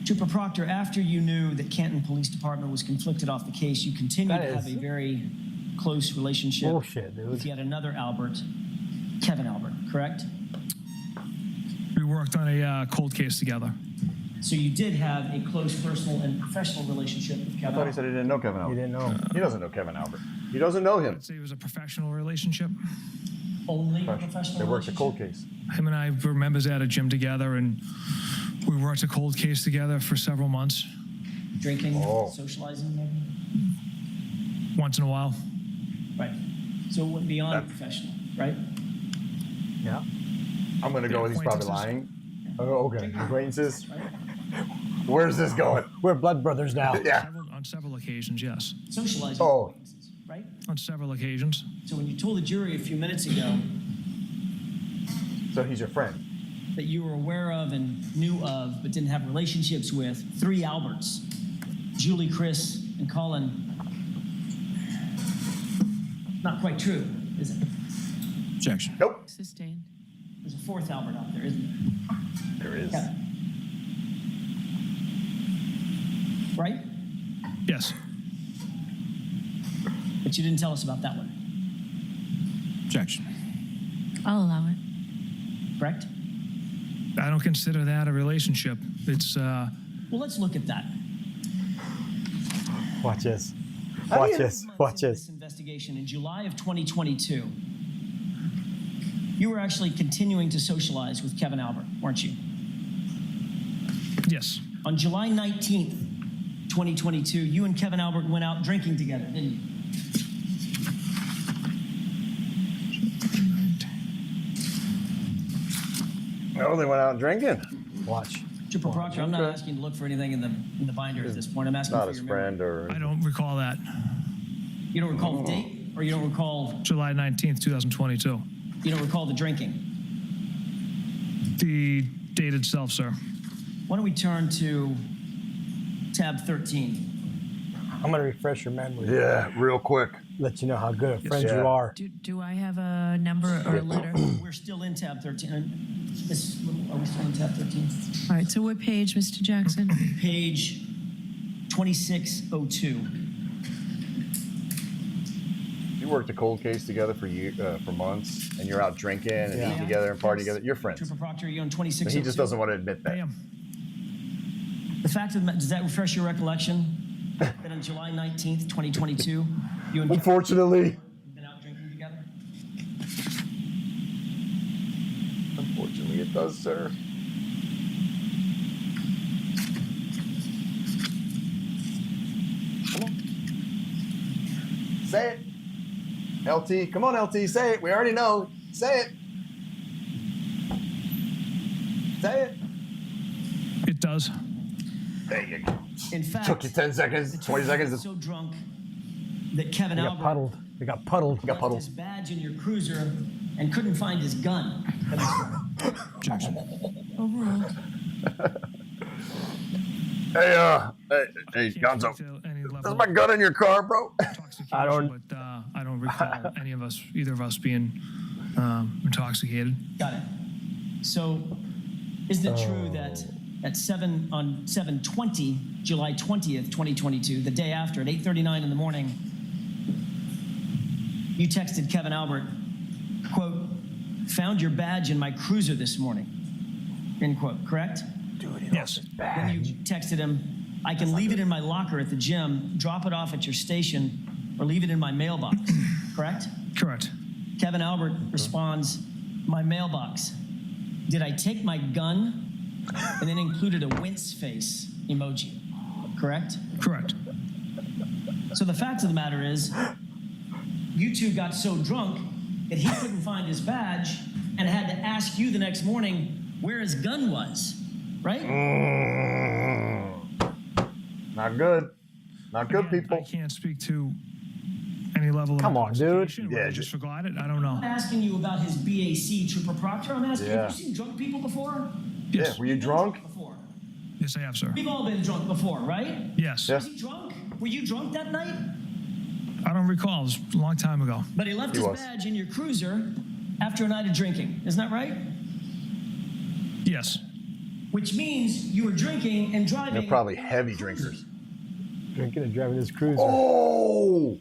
Trooper Proctor, after you knew that Canton Police Department was conflicted off the case, you continued That to have is a very close relationship Bullshit, dude. with yet another Albert, Kevin Albert, correct? We worked on a cold case together. So you did have a close personal and professional relationship with I Kevin thought he Albert. said he didn't know Kevin You Albert. didn't know. He doesn't know Kevin Albert. He doesn't know him. I'd say it was a professional relationship. Only a professional They worked a relationship? cold case. Him and I were members at a gym together, and we worked a cold case together for several months, Drinking, Oh. socializing, maybe? once in a while. Right. So it went beyond professional, right? Yeah. I'm going to go with he's probably Acquaintances. lying. Oh, okay. Acquaintances. Right? Where's this going? We're blood brothers now. Yeah. On several occasions, yes. Socializing Oh. acquaintances, right? On several occasions. So when you told the jury a few minutes ago So he's your friend. that you were aware of and knew of but didn't have relationships with 3 Alberts, Julie, Chris, and Colin, not quite true, is it? Objection. Nope. Sustained. There's a 4th Albert out there, isn't there? There is. Yeah. Right? Yes. But you didn't tell us about that one, Objection. I'll allow it. correct? I don't consider that a relationship. It's, Well, let's look at that. Watch this. How do Watch you- this. Months Watch into this. This investigation in July of 2022, you were actually continuing to socialize with Kevin Albert, weren't you? yes. On July 19th, 2022, you and Kevin Albert went out drinking together, didn't you? Oh, they went out drinking. Watch. Trooper Proctor, I'm not asking you to look for anything in the binder at this point. I'm asking Not for his your friend memory. or. I don't recall that. You don't recall the date, or you don't recall? July 19th, 2022. You don't recall the drinking? The date itself, sir. Why don't we turn to tab 13? I'm gonna refresh your memory. Yeah, real quick. Let you know how good of friends Yeah. you are. Do I have a number or a letter? We're still in tab 13. Are we still in tab 13? All right, so what page, Mr. Jackson? Page 2602. You worked a cold case together for months, and you're out drinking and eating together and partying together. You're friends. Trooper Proctor, are you on But 2602? he just doesn't want to admit I that. am. The fact of the matter, does that refresh your recollection? That on July 19th, 2022, you and Unfortunately. been out drinking together? Unfortunately, it does, sir. Come on. Say it. LT, come on, LT, say it. We already know. Say it. Say it. It does. There you go. In fact, Took you 10 seconds, 20 was seconds. so drunk that Kevin They got Albert puddled. They got puddled. Got puddled. his badge in your cruiser and couldn't find his gun. Objection. Overruled. Hey, Can't Gonzo. speak to any level There's my gun in your car, bro. of intoxication, I don't- But I don't recall any of us, either of us, being intoxicated. Got it. So, isn't it true that at 7/20, July 20th, 2022, the day after, at 8:39 in the morning, you texted Kevin Albert, quote, "Found your badge in my cruiser this morning," end quote, correct? Yes. Then you texted him, "I can leave it in my locker at the gym, drop it off at your station, or leave it in my mailbox," correct? Correct. Kevin Albert responds, "My mailbox. Did I take my gun?" And then included a wince face emoji, correct? Correct. So the fact of the matter is, you two got so drunk that he couldn't find his badge and had to ask you the next morning where his gun was, right? Not good. Not good, Again, people. I can't speak to any level of Come on, dude. intoxication. Yeah, I just forgot it. I don't know. I'm not asking you about his BAC, Trooper Proctor. I'm asking, Yeah. have you seen drunk people before? Yeah, were you You've been drunk? Before. Yes, I have, sir. We've all been drunk before, right? Yes. Yeah. Was he drunk? Were you drunk that night? I don't recall. It was a long time ago. But he left He his was. badge in your cruiser after a night of drinking. Isn't that right? Yes. Which means you were drinking and driving. They're probably heavy drinkers. Drinking and driving this cruiser. Oh!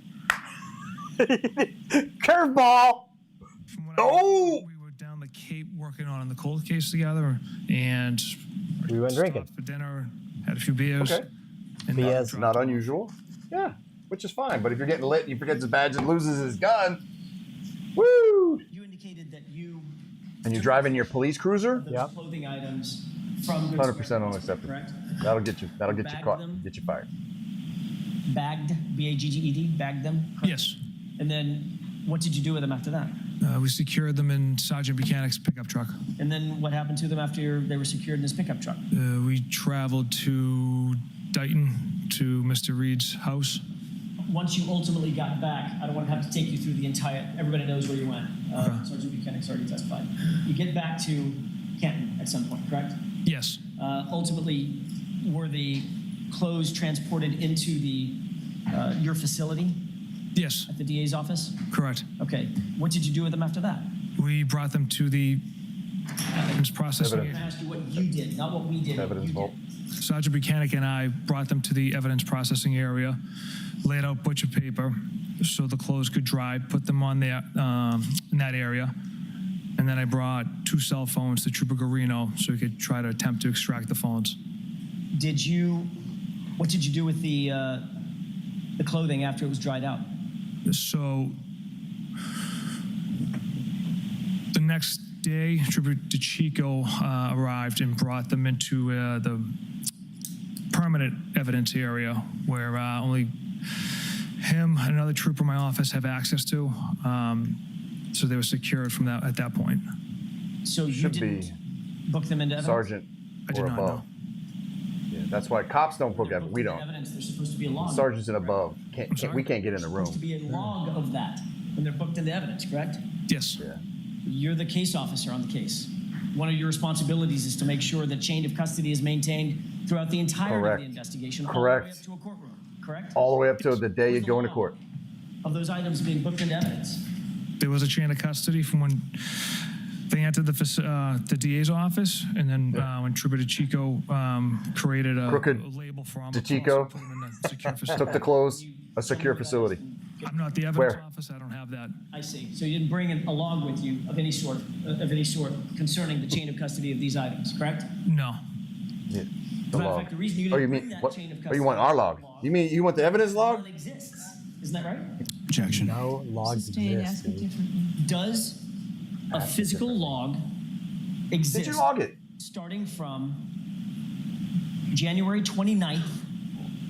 Curveball! From what Oh! we were down the Cape working on the cold case together, and We went drinking. stopped for dinner, had a few beers. Okay. And BS. dropped Not off. unusual. Yeah, which is fine. But if you're getting lit and he forgets his badge and loses his gun, woo! You indicated that you And you're driving your police cruiser? those Yep. clothing items from goods 100% warehouse, unacceptable. correct? That'll get you Bagged caught. them? Get you fired. Bagged, B-A-G-G-E-D, bagged them. correct? Yes. And then what did you do with them after that? We secured them in Sergeant Buchanan's pickup truck. And then what happened to them after they were secured in his pickup truck? We traveled to Dighton to Mr. Reed's house. Once you ultimately got back, I don't want to have to take you through the entire, everybody knows where you went. Sergeant Buchanan's already testified. You get back to Canton at some point, correct? Yes. Ultimately, were the clothes transported into the your facility Yes. at the DA's office? Correct. Okay. What did you do with them after that? We brought them to the evidence processing. Evidence. I asked you what you did, not what we did. what Evidence you vault. did. Sergeant Buchanan and I brought them to the evidence processing area, laid out butcher paper so the clothes could dry, put them on there in that area, and then I brought 2 cell phones to Trooper Garino so he could try to attempt to extract the phones. What did you do with the clothing after it was dried out? So the next day, Trooper DeChico arrived and brought them into the permanent evidence area where only him and another trooper in my office have access to. So they were secured from that at that point. So you Should didn't be book them into evidence? Sergeant I did or not above. know. That's why cops don't book evidence. We Booked don't. evidence, there's supposed to be a log. Sergeants and above. We can't get in the There's room. supposed to be a log of that when they're booked into evidence, correct? Yes. Yeah. You're the case officer on the case. One of your responsibilities is to make sure that chain of custody is maintained throughout the entirety Correct. of the investigation, Correct. all the way up to a courtroom, correct? All the way up to the day you What's the go into log court. of those items being booked into evidence? There was a chain of custody from when they entered the DA's office, and then when Trooper DeChico created a label for them. DeChico put them in a secure took facility. the clothes, a secure facility. I'm not the evidence Where? officer. I don't have that. I see. So you didn't bring a log with you of any sort concerning the chain of custody of these items, correct? No. Yeah. As The a matter of log. fact, the reason you Oh, didn't you bring mean that what? chain of Oh, custody you want our log? You want the evidence log? log exists. Isn't that right? Objection. No logs Sustained, exist. ask it dude. differently. Does a physical log exist Did you log it? starting from January 29th,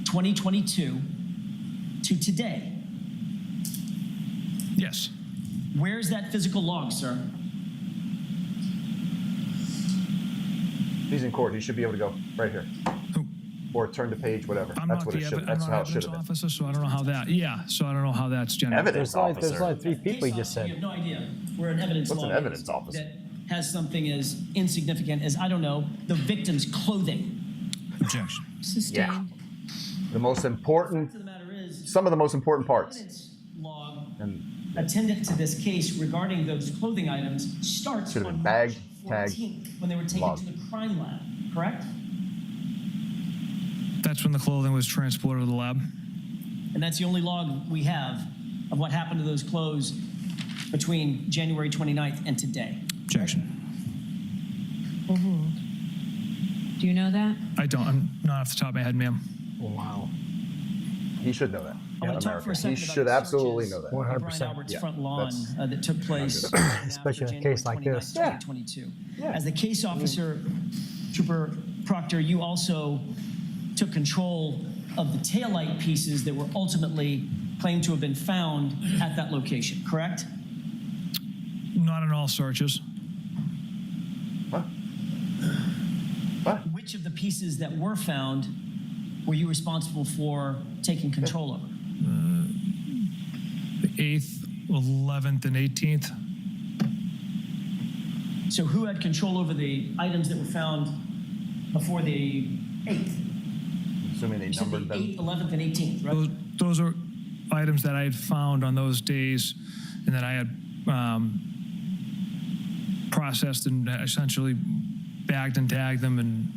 2022 to today? Yes. Where's that physical log, sir? He's in court. He should be able to go right here. Who? Or turn the page, whatever. I'm That's not what the it should. I'm That's not how an it should evidence have been. officer, so I don't know how that. Yeah. So I don't know how that's generated. Evidence There's officer. like 3 people you just You said. have no idea where an evidence What's an log evidence is officer? that has something as insignificant as, I don't know, the victim's clothing. Objection. Sustained. The most important, The matter is, some of the most important parts. evidence log And attendant to this case regarding those clothing items starts Should have on been bagged, March tagged, 14th when they were taken logged. to the crime lab, correct? That's when the clothing was transported to the lab. And that's the only log we have of what happened to those clothes between January 29th and today. Objection. Do you know that? I don't. I'm not off the top of my head, ma'am. Wow. he should know that. I want to talk for a second He about should the absolutely searches know that. of 100%. Bryan Albert's Yeah, front lawn that's- that took place, Especially in a after case like January this. 29th, 2022. Yeah. As the case officer, Trooper Proctor, you also took control of the taillight pieces that were ultimately claimed to have been found at that location, correct? Not in all searches. What? What? Which of the pieces that were found were you responsible for taking control over? The 8th, 11th, and 18th. So who had control over the items that were found before the 8th? Assuming they You said the numbered them. 8th, 11th, and 18th, right? Those are items that I had found on those days and that I had processed and essentially bagged and tagged them and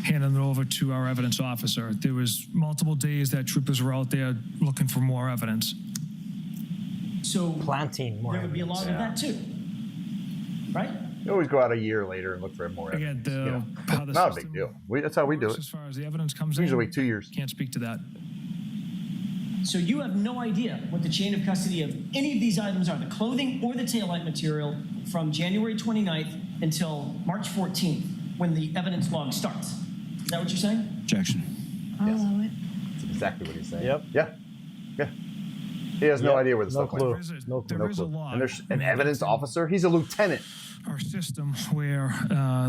handed them over to our evidence officer. There was multiple days that troopers were out there looking for more evidence. So Planting more there would be a log of that too, right? You always go out a year later and look for more Again, evidence. how the Not a system big deal. That's how we do works it. as far as the evidence comes Usually in. 2 years. Can't speak to that. So you have no idea what the chain of custody of any of these items are, the clothing or the taillight material, from January 29th until March 14th, when the evidence log starts. Is that what you're saying? Objection. I'll allow it. That's exactly what he's saying. Yep. Yeah. Yeah. He has no Yep. idea where the No stuff clue. went. No clue. There is a clue. law. And there's an evidence officer. He's a lieutenant. Our system where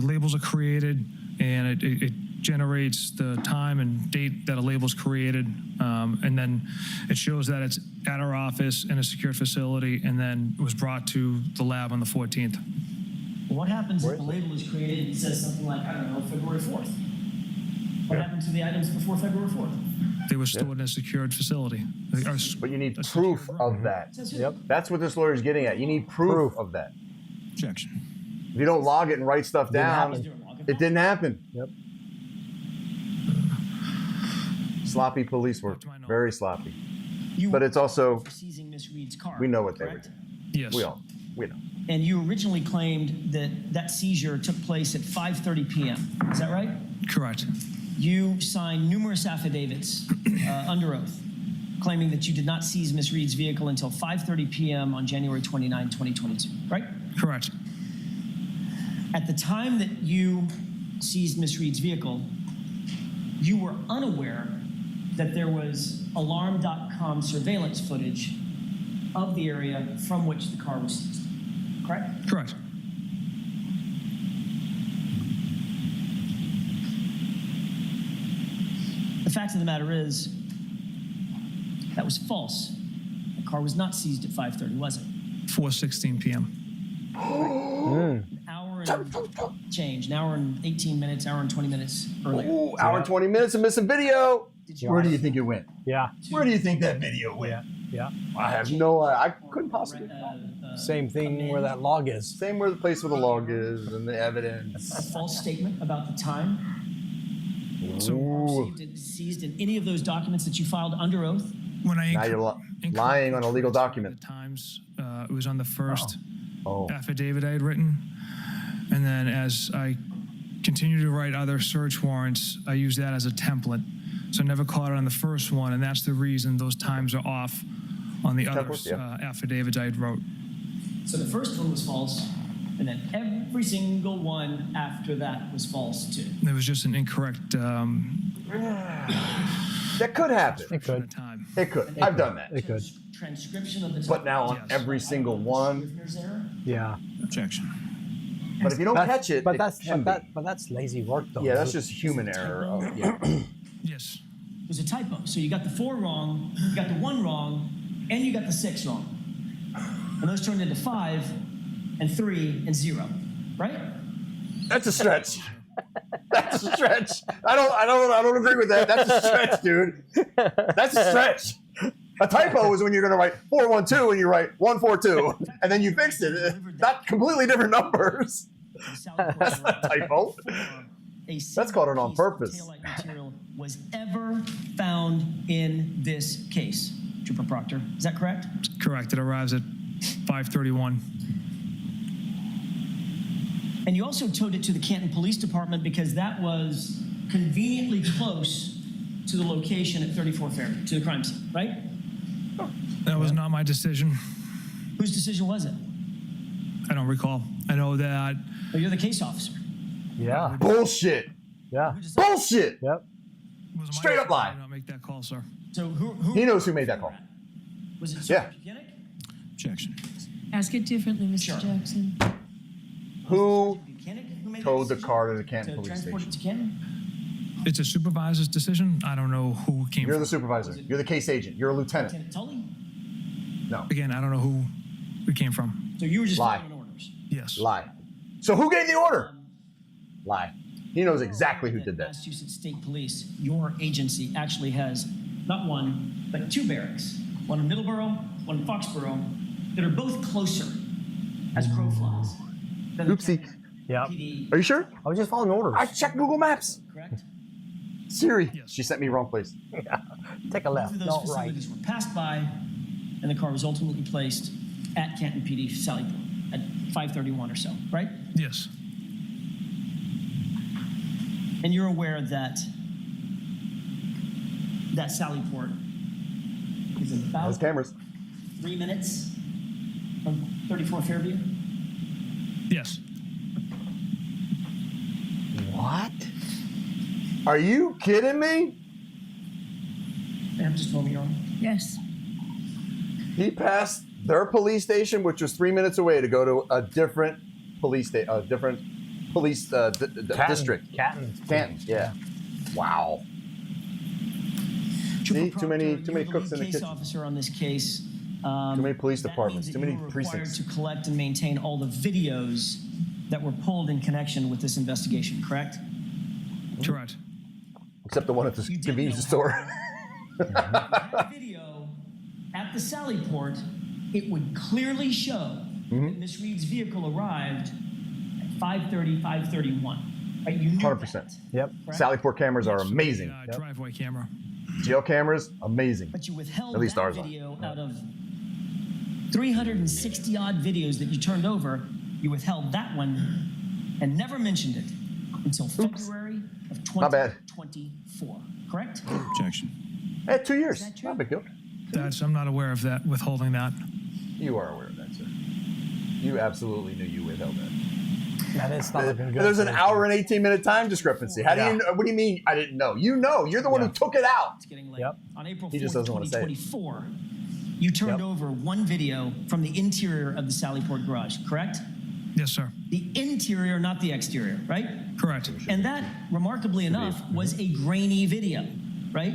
labels are created and it generates the time and date that a label is created, and then it shows that it's at our office in a secured facility, and then it was brought to the lab on the 14th. What happens if the label is created and says something like, I don't know, February 4th? What happened to the items before February 4th? They were stored in a secured facility. But you need A proof secured of room. that. Yep. That's what this lawyer's getting at. You need proof of that. Objection. If you don't log it and write stuff down, happen. Is there a log of it didn't happen. Yep. Sloppy police work. To my knowledge. Very sloppy. You But it's also, for seizing Miss Reed's car. we know what they were correct? doing. Yes. We know. And you originally claimed that that seizure took place at 5:30 p.m. Is that right? Correct. You signed numerous affidavits under oath claiming that you did not seize Miss Reed's vehicle until 5:30 p.m. on January 29, 2022, right? Correct. At the time that you seized Miss Reed's vehicle, you were unaware that there was alarm.com surveillance footage of the area from which the car was seized, correct? Correct. The fact of the matter is, that was false. The car was not seized at 5:30, was it? 4:16 p.m. An hour and change, an hour and 18 minutes, hour and 20 minutes earlier. Ooh, hour and 20 minutes of missing video. Did you Where do you think it went? Yeah. Where do you think that video went? Yeah. I have no idea. I couldn't possibly. Same thing where that log is. Same where the place where the log is and the evidence. A false statement about the time Ooh. seized in any of those documents that you filed under oath? When I Now you're lying on a legal document. The times, it was on the first Oh. affidavit I had written. And then as I continue to write other search warrants, I use that as a template. So I never caught it on the first one, and that's the reason those times are off on the other Template, yeah. affidavits I had wrote. So the first one was false, and then every single one after that was false too. There was just an incorrect That could happen. It could. time. It could. I've done that. It could. Transcription of the But now on Yes. every single one. Scrivener's error? Yeah. Objection. But if you don't catch it, but it that's can be. but that's lazy work though. Yeah, that's just human error. Oh, yeah. Yes. It was a typo. So you got the 4 wrong, you got the 1 wrong, and you got the 6 wrong. And those turned into 5 and 3 and 0, right? That's a stretch. That's a stretch. I don't agree with that. That's a stretch, dude. That's a stretch. A typo is when you're going to write 412 and you write 142, and then you fixed it. Not completely different numbers. That's not a typo. That's called it on purpose. Taillight material was ever found in this case, Trooper Proctor. Is that correct? Correct. It arrives at 5:31. And you also towed it to the Canton Police Department because that was conveniently close to the location at 34 Fairview, to the crime scene, right? That was not my decision. Whose decision was it? I don't recall. I know that Well, you're the case officer. Yeah. Bullshit. Yeah. Who decided? Bullshit. it Yep. was my Straight up decision lie. to not make that call, sir. So who He knows who made that call. was it? Yeah. Sergeant Buchanan? Objection. Ask it differently, Mr. Sure. Jackson. Who Buchanan? Who made towed the decision car to the Canton to Police transport it Station? to Canton? It's a supervisor's decision. I don't know who came You're from. the supervisor. You're the case agent. You're a lieutenant. Lieutenant Tully? No. Again, I don't know who it came from. So you were just Lie. following orders. Yes. Lie. So who gave the order? Lie. He knows exactly who did that. Massachusetts State Police, your agency, actually has not one, but 2 barracks. One in Middleborough, one in Foxborough, that are both closer as crow flies than the Oopsie. Canton Yep. PD, Are you sure? I was just following orders. I checked Google Maps. correct? Siri. Yes. She sent me wrong place. Take a Both left, of those not right. facilities were passed by, and the car was ultimately placed at Canton PD Sallyport at 5:31 or so, right? Yes. And you're aware that that Sallyport is Those about cameras. 3 minutes from 34 Fairview? Yes. What? Are you kidding me? I'm just told me you're wrong. Yes. He passed their police station, which was 3 minutes away, to go to a different police district. Canton. Yeah. Wow. Trooper See, too many Proctor, you're cooks the in the lead case kitchen. officer on this case. Too many police That departments. means Too that many you were required precincts. to collect and maintain all the videos that were pulled in connection with this investigation, correct? Correct. Except the one at the You did convenience know, store. That video at the Sallyport, it would clearly show that Miss Reed's vehicle arrived at 5:30, 5:31. Right? You knew 100%. that, Yep. correct? Sallyport cameras are amazing. Driveway camera. Jail cameras, amazing. But you withheld At least that ours are. video out of 360 odd videos that you turned over. You withheld that one and never mentioned it until February of Not bad. 2024. Correct? Objection. Hey, 2 years. Is that true? Not a big deal. I'm not aware of that, withholding that. You are aware of that, sir. You absolutely knew you withheld that. That is not looking good. There's an hour and 18-minute time discrepancy. How do you know? What do you mean I didn't know? You know. You're the one who took it out. It's getting late. Yep. On April He 4th, just doesn't wanna say it. 2024, you turned Yep. over one video from the interior of the Sallyport garage, correct? Yes, sir. The interior, not the exterior, right? Correct. And that, remarkably enough, was a grainy video. right?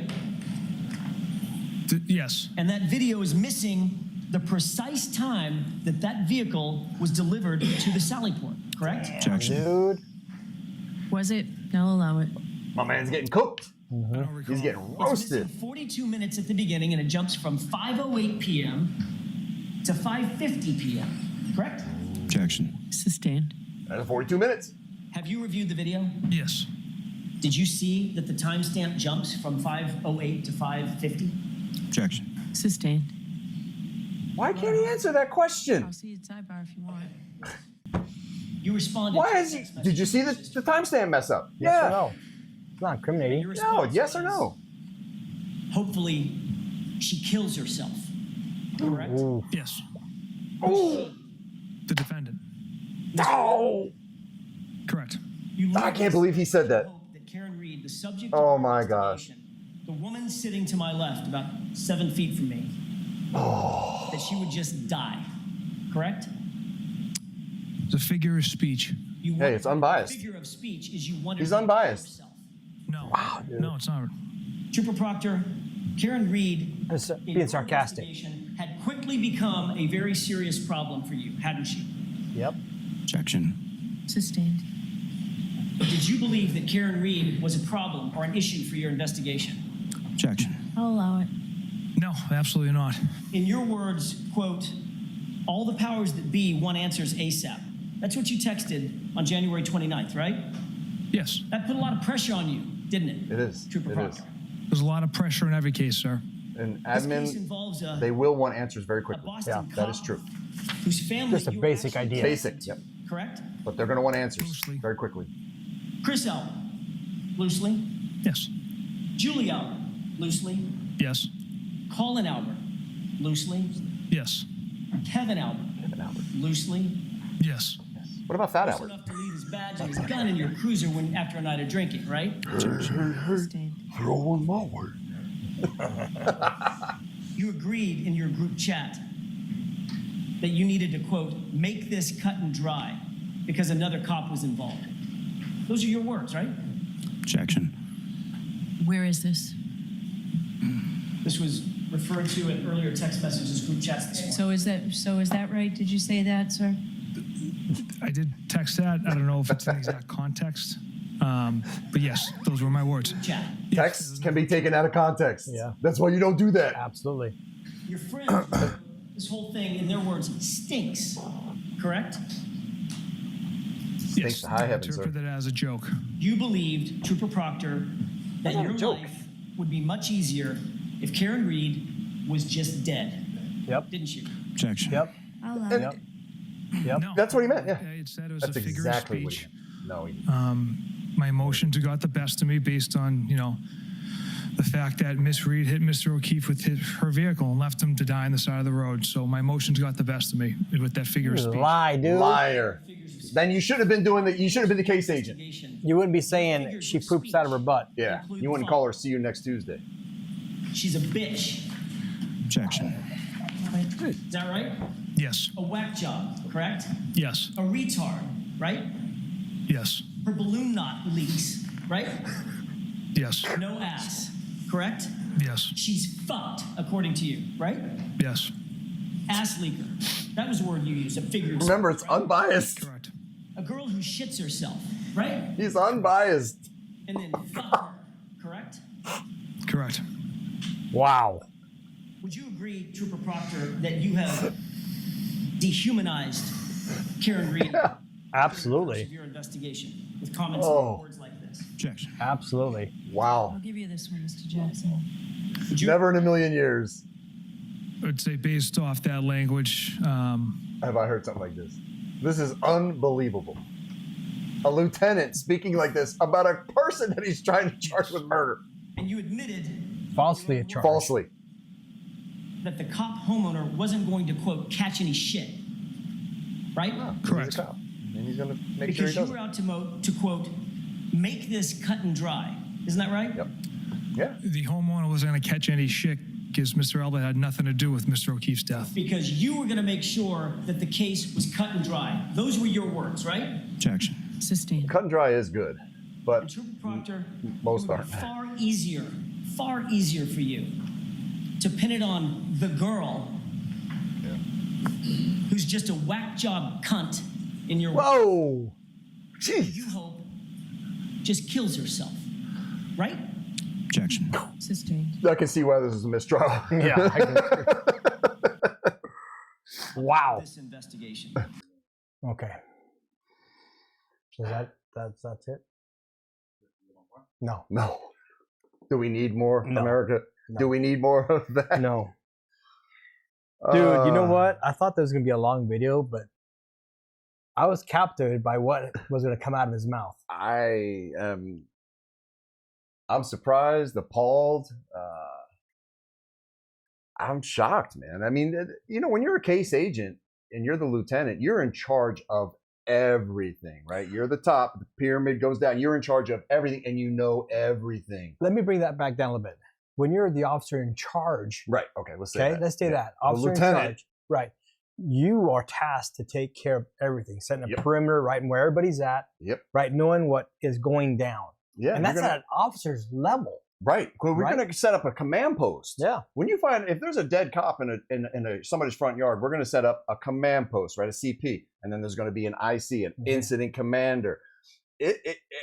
Yes. And that video is missing the precise time that that vehicle was delivered to the Sally Port, correct? Objection. Dude, Was it? I'll allow it. my man's getting cooked. I don't recall. He's getting It's roasted. missing 42 minutes at the beginning, and it jumps from 5:08 p.m. to 5:50 p.m., correct? Objection. Sustained. That's 42 minutes. Have you reviewed the video? Yes. Did you see that the timestamp jumps from 5:08 to 5:50? Objection. Sustained. Why can't he answer that question? I'll see you sidebar if you want. You responded. Why to is a he? text Did you message. see the timestamp mess up? Yes or no? It's not incriminating. Your No, response yes or was, no? Hopefully, she kills herself. Correct? Ooh. Yes. Oh, The defendant. no. Correct. You I can't believe he said that. hope that Karen Reed, the subject Oh of my our gosh. investigation, the woman sitting to my left, about 7 feet from me, that she would just die. Correct? It's a figure of speech. You Hey, wondered- it's unbiased. The figure of speech is you wonder. He's unbiased. No. dude. No, it's not. Trooper Proctor, Karen Reed, It's, in being your sarcastic. investigation, had quickly become a very serious problem for you, hadn't she? Yep. Objection. Sustained. But did you believe that Karen Reed was a problem or an issue for your investigation? Objection. I'll allow it. No, absolutely not. In your words, quote, all the powers that be want answers ASAP. That's what you texted on January 29th, right? Yes. That put a lot of pressure on you, didn't it? It is. Trooper It Proctor. is. There's a lot of pressure in every case, sir. And This case admin, involves a, they will want answers very a quickly. Boston Yeah, that is cop true. whose family Just a you were basic actually idea. Basic, yep. correct? But they're going to want answers Loosely. very quickly. Chris Albert, loosely. Yes. Julie Albert, loosely. Yes. Colin Albert, loosely. Yes. Kevin Albert, Kevin Albert. loosely. Yes. What about Fat Close Albert? enough to leave his badge and his gun in your cruiser when after a night of drinking, right? Sustained. Throw him over. You agreed in your group chat that you needed to, quote, make this cut and dry because another cop was involved. Those are your words, right? Objection. Where is this? This was referred to in earlier text messages, group chats this morning. So is that right? Did you say that, sir? I did text that. I don't know if it's in the exact context. But yes, those were my words. Chat. Texts can be taken out of context. Yeah. That's why you don't do that. Absolutely. Your friend, this whole thing, in their words, stinks, correct? Thanks to high I heaven, sir. interpret that as a joke. You believed, Trooper Proctor, that That's not a your joke. life would be much easier if Karen Reed was just dead, Yep. didn't you? Objection. Yep. I'll allow And Yep. it. Yep. No. That's what he meant, yeah. I had said it was That's a figure exactly of what he speech. meant. No, he My emotions got the best of me based on, the fact that Miss Reed hit Mr. O'Keefe with her vehicle and left him to die on the side of the road. So my emotions got the best of me with that figure of speech. Lie, dude. liar. Then you should have been doing that. You should have been the case agent. Investigation. You wouldn't be saying she poops out of her butt. Yeah. You wouldn't call her, see you next Tuesday. She's a bitch. Objection. Is that right? Yes. A whack job, correct? Yes. A retard, right? Yes. Her balloon knot leaks, right? Yes. No ass, correct? Yes. She's fucked, according to you, right? Yes. Ass leaker. That was the word you used, a figure of speech, Remember, it's right? unbiased. Correct. A girl who shits herself, right? He's unbiased. And then fuck her, correct? Correct. Wow. Would you agree, Trooper Proctor, that you have dehumanized Karen Reed Yeah. of Absolutely. your investigation with comments Oh. and words like this? Objection. Absolutely. Wow. I'll give you this one, Mr. Jackson. Would you Never in a million years I would say based off that language, have I heard something like this. This is unbelievable. A lieutenant speaking like this about a person that he's trying to charge with murder. and you admitted Falsely charged. Falsely. that the cop homeowner wasn't going to, quote, catch any shit, right? correct. He's a cop. And he's going to make sure he Because you doesn't. were out to quote, make this cut and dry. Isn't that right? Yep. Yeah. The homeowner wasn't going to catch any shit because Mr. Elba had nothing to do with Mr. O'Keefe's death. Because you were going to make sure that the case was cut and dry. Those were your words, right? Objection. Sustained. Cut and dry is good, And but Trooper Proctor, most it would aren't. be far easier far easier for you to pin it on the girl who's just a whack job cunt in your Whoa! Jeez. you hope just kills herself, right? Objection. Sustained. I can see why this is a mistrial. Yeah. Wow. This investigation. Okay. So that's it? No. No. Do we need more, No. America? No. Do we need more of that? No. Dude, you know what? I thought there was gonna be a long video, but I was captivated by what was gonna come out of his mouth. I'm surprised, appalled. I'm shocked, man. I mean, you know, when you're a case agent and you're the lieutenant, you're in charge of everything, right? You're the top, the pyramid goes down, you're in charge of everything, and you know everything. Let me bring that back down a little bit. When you're the officer in charge, Right, okay, let's say okay, that. let's say Yeah. that. The Officer in lieutenant. charge, right. You are tasked to take care of everything, setting a Yep. perimeter, right, and where everybody's at, Yep. right, knowing what is going down. Yeah, And you're that's gonna- at an officer's level. right. Well, we're Right? going to set up a command post. Yeah. When you find if there's a dead cop in somebody's front yard, we're going to set up a command post, right? A CP, and then there's going to be an IC, an Mhm. incident commander.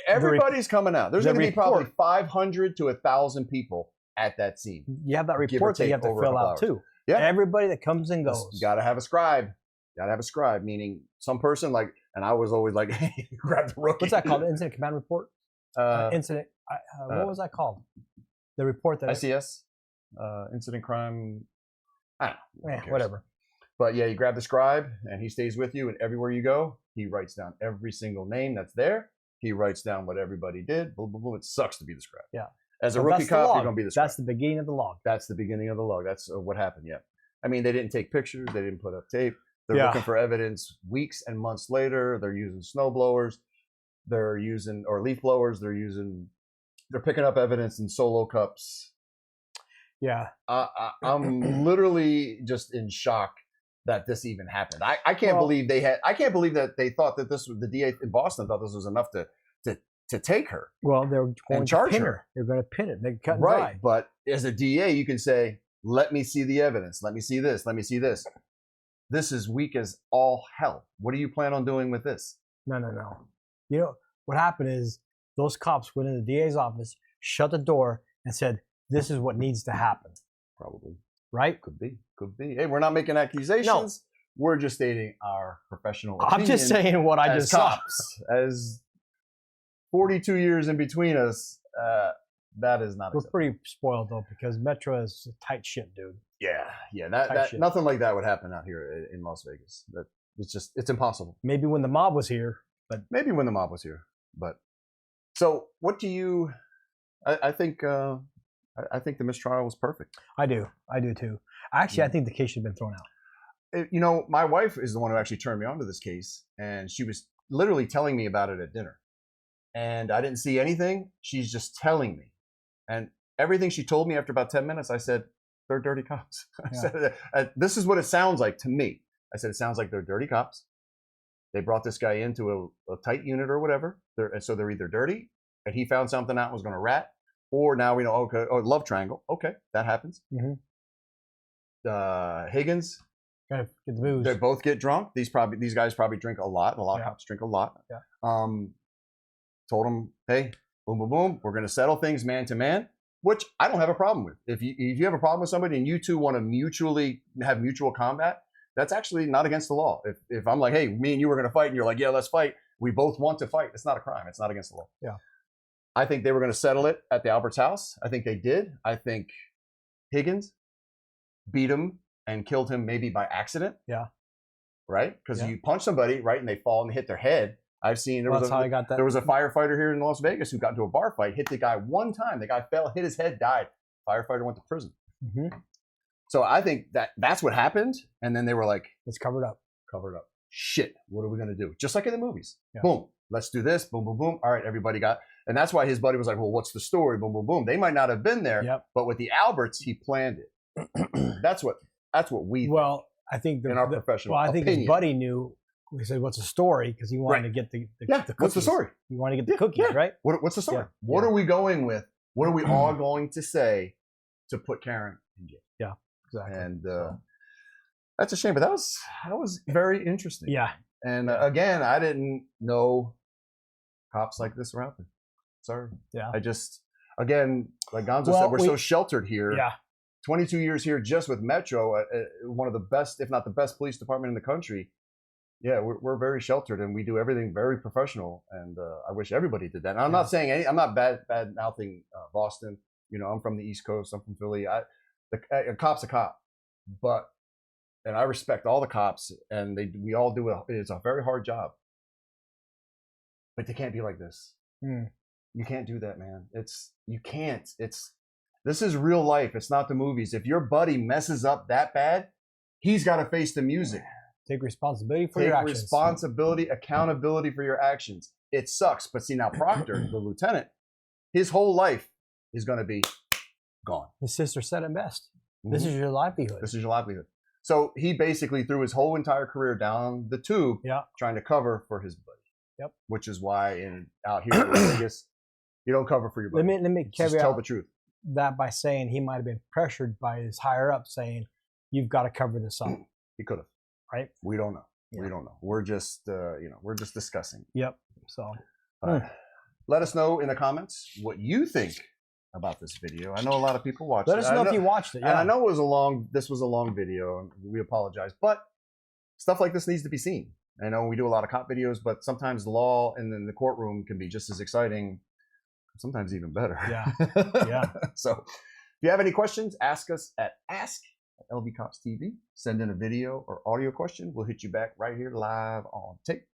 Everybody's coming out. There's the going to be probably report. 500 to 1,000 people at that scene. You have that Give or report that you take have to over a fill couple out hours. too. Yeah. Everybody that comes and You goes. got to have a scribe. Got to have a scribe, meaning some person like, and I was always like, hey, grab the rookie. What's that called? Incident command report? Incident. What uh, was that called? The report that. ICS, incident crime. I don't know. Who cares? Whatever. But yeah, you grab the scribe and he stays with you, and everywhere you go, he writes down every single name that's there. He writes down what everybody did. Boom, boom, boom. It sucks to be the scribe. Yeah. As a But rookie that's the cop, log. you're going to be the scribe. That's the beginning of the log. That's the beginning of the log. That's what happened. Yeah. I mean, they didn't take pictures. They didn't put up tape. They're Yeah. looking for evidence weeks and months later. They're using snow blowers. They're using, or leaf blowers. They're picking up evidence in solo cups. Yeah. I'm literally just in shock that this even happened. I can't Well- believe I can't believe that they thought that this was the DA in Boston thought this was enough to take her. Well, they're going to charge pin her. her. They're going to pin it. They cut and Right. dry. But as a DA, you can say, let me see the evidence. Let me see this. Let me see this. This is weak as all hell. What do you plan on doing with this? No. You know, what happened is those cops went in the DA's office, shut the door, and said, this is what needs to happen. Probably. Right? Could be. Could be. Hey, we're not making accusations. We're just stating our professional opinion. I'm just saying what I as just saw. cops, as 42 years in between us, that is not We're acceptable. pretty spoiled though because Metro is a tight ship, dude. Yeah. Tight That shit. nothing like that would happen out here in Las Vegas. It's impossible. Maybe when the mob was here, but Maybe when the mob was here, but so what do you? I think the mistrial was perfect. I do too. Actually, I think the case should have been thrown out. You know, my wife is the one who actually turned me on to this case, and she was literally telling me about it at dinner. And I didn't see anything. She's just telling me. And everything she told me after about 10 minutes, I said, they're dirty cops. I said, this is what it sounds like to me. I said, it sounds like they're dirty cops. They brought this guy into a tight unit or whatever. So they're either dirty, and he found something out and was going to rat, or now we know, okay, love triangle. Okay, that happens. Mhm. Higgins, Gotta get the booze. they both get drunk. These guys probably drink a lot. A lot of cops drink a lot. Yeah. Told them, hey, boom, boom, boom. We're going to settle things man to man, which I don't have a problem with. If you have a problem with somebody and you two want to mutually have mutual combat, that's actually not against the law. If I'm like, hey, me and you were going to fight, and you're like, yeah, let's fight. We both want to fight. It's not a crime. It's not against the law. Yeah. I think they were going to settle it at the Albert's house. I think they did. I think Higgins beat him and killed him maybe by accident. Yeah. Right? Because Yeah. you punch somebody, right, and they fall and hit their head. I've seen Well, that's how I got that. there was a firefighter here in Las Vegas who got into a bar fight, hit the guy one time. The guy fell, hit his head, died. Firefighter went to prison. Mhm. So I think that's what happened. And then they were like, It's covered up. covered up. Shit, what are we going to do? Just like in the movies. Yeah. Boom, let's do this. Boom, boom, boom. All right, everybody got. And that's why his buddy was like, well, what's the story? Boom, boom, boom. They might not have been there, Yep. but with the Alberts, he planned it. That's what we Well, I think in our professional Well, I think opinion. his buddy knew. He said, "What's the story?" Because he wanted Right. to get the Yeah, cookies. what's the story? You want to get the Yeah, cookies, yeah. right? What's the story? Yeah, What yeah. are we going with What are we all going to say to put Karen in jail? Yeah, exactly. And that's a shame, but that was very interesting. Yeah. And again, I didn't know cops like this were out there. Sorry. Yeah. I just, again, like Gonzo said, we're so sheltered here. Yeah. 22 years here just with Metro, one of the best, if not the best police department in the country. Yeah, we're very sheltered and we do everything very professional. And I wish everybody did that. And I'm not saying I'm not bad mouthing Boston. You know, I'm from the East Coast. I'm from Philly. A cop's a cop, and I respect all the cops, and we all do it. It's a very hard job, but they can't be like this. You can't do that, man. You can't. This is real life. It's not the movies. If your buddy messes up that bad, he's got to face the music. Take responsibility for your actions. Take responsibility, accountability for your actions. It sucks. But see, now Proctor, the lieutenant, his whole life is going to be gone. His sister said it best. This is your livelihood. This is your livelihood. So he basically threw his whole entire career down the tube trying to cover for his buddy. Yep. Which is why out here in Vegas, you don't cover for your buddy. Let me just tell the truth. That by saying he might have been pressured by his higher up saying, you've got to cover this up. He could have. Right? We don't know. We don't know. We're just, we're just discussing. Yep. So let us know in the comments what you think about this video. I know a lot of people watched it. Let us know if you watched it. And I know this was a long video, and we apologize, but stuff like this needs to be seen. I know we do a lot of cop videos, but sometimes the law and then the courtroom can be just as exciting, sometimes even better. Yeah. So if you have any questions, ask us at LVCopsTV. Send in a video or audio question. We'll hit you back right here live on tape.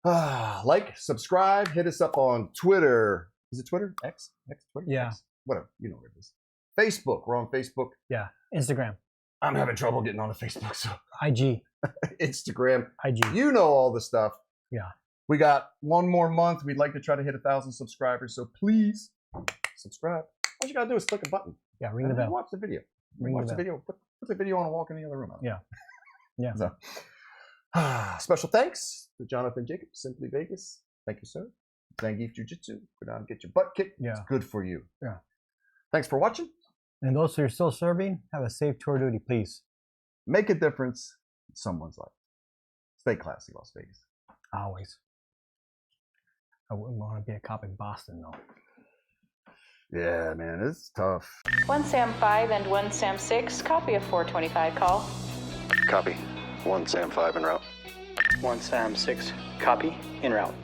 Like, subscribe, hit us up on Twitter. Is it Twitter? X? Twitter? Yeah. X? Whatever. You know what it is. Facebook. We're on Facebook. Yeah. Instagram. I'm having trouble getting on the Facebook. So IG. Instagram. IG. You know all the stuff. Yeah. We got one more month. We'd like to try to hit 1,000 subscribers. So please subscribe. All you got to do is click a button. Yeah. Ring the bell. Watch the video. Watch the video. Put the video on and walk in the other room. Yeah. Yeah. So, special thanks to Jonathan Jacobs, Simply Vegas. Thank you, sir. Zangief Jiu-Jitsu. Go down and get your butt kicked. Yeah. It's good for you. Yeah. Thanks for watching. And those who are still serving, have a safe tour duty, please. Make a difference in someone's life. Stay classy, Las Vegas. Always. I wouldn't want to be a cop in Boston, though. Yeah, man, it's tough. 1 Sam 5 and 1 Sam 6, copy of 425 call. Copy. 1 Sam 5 en route. 1 Sam 6, copy, en route.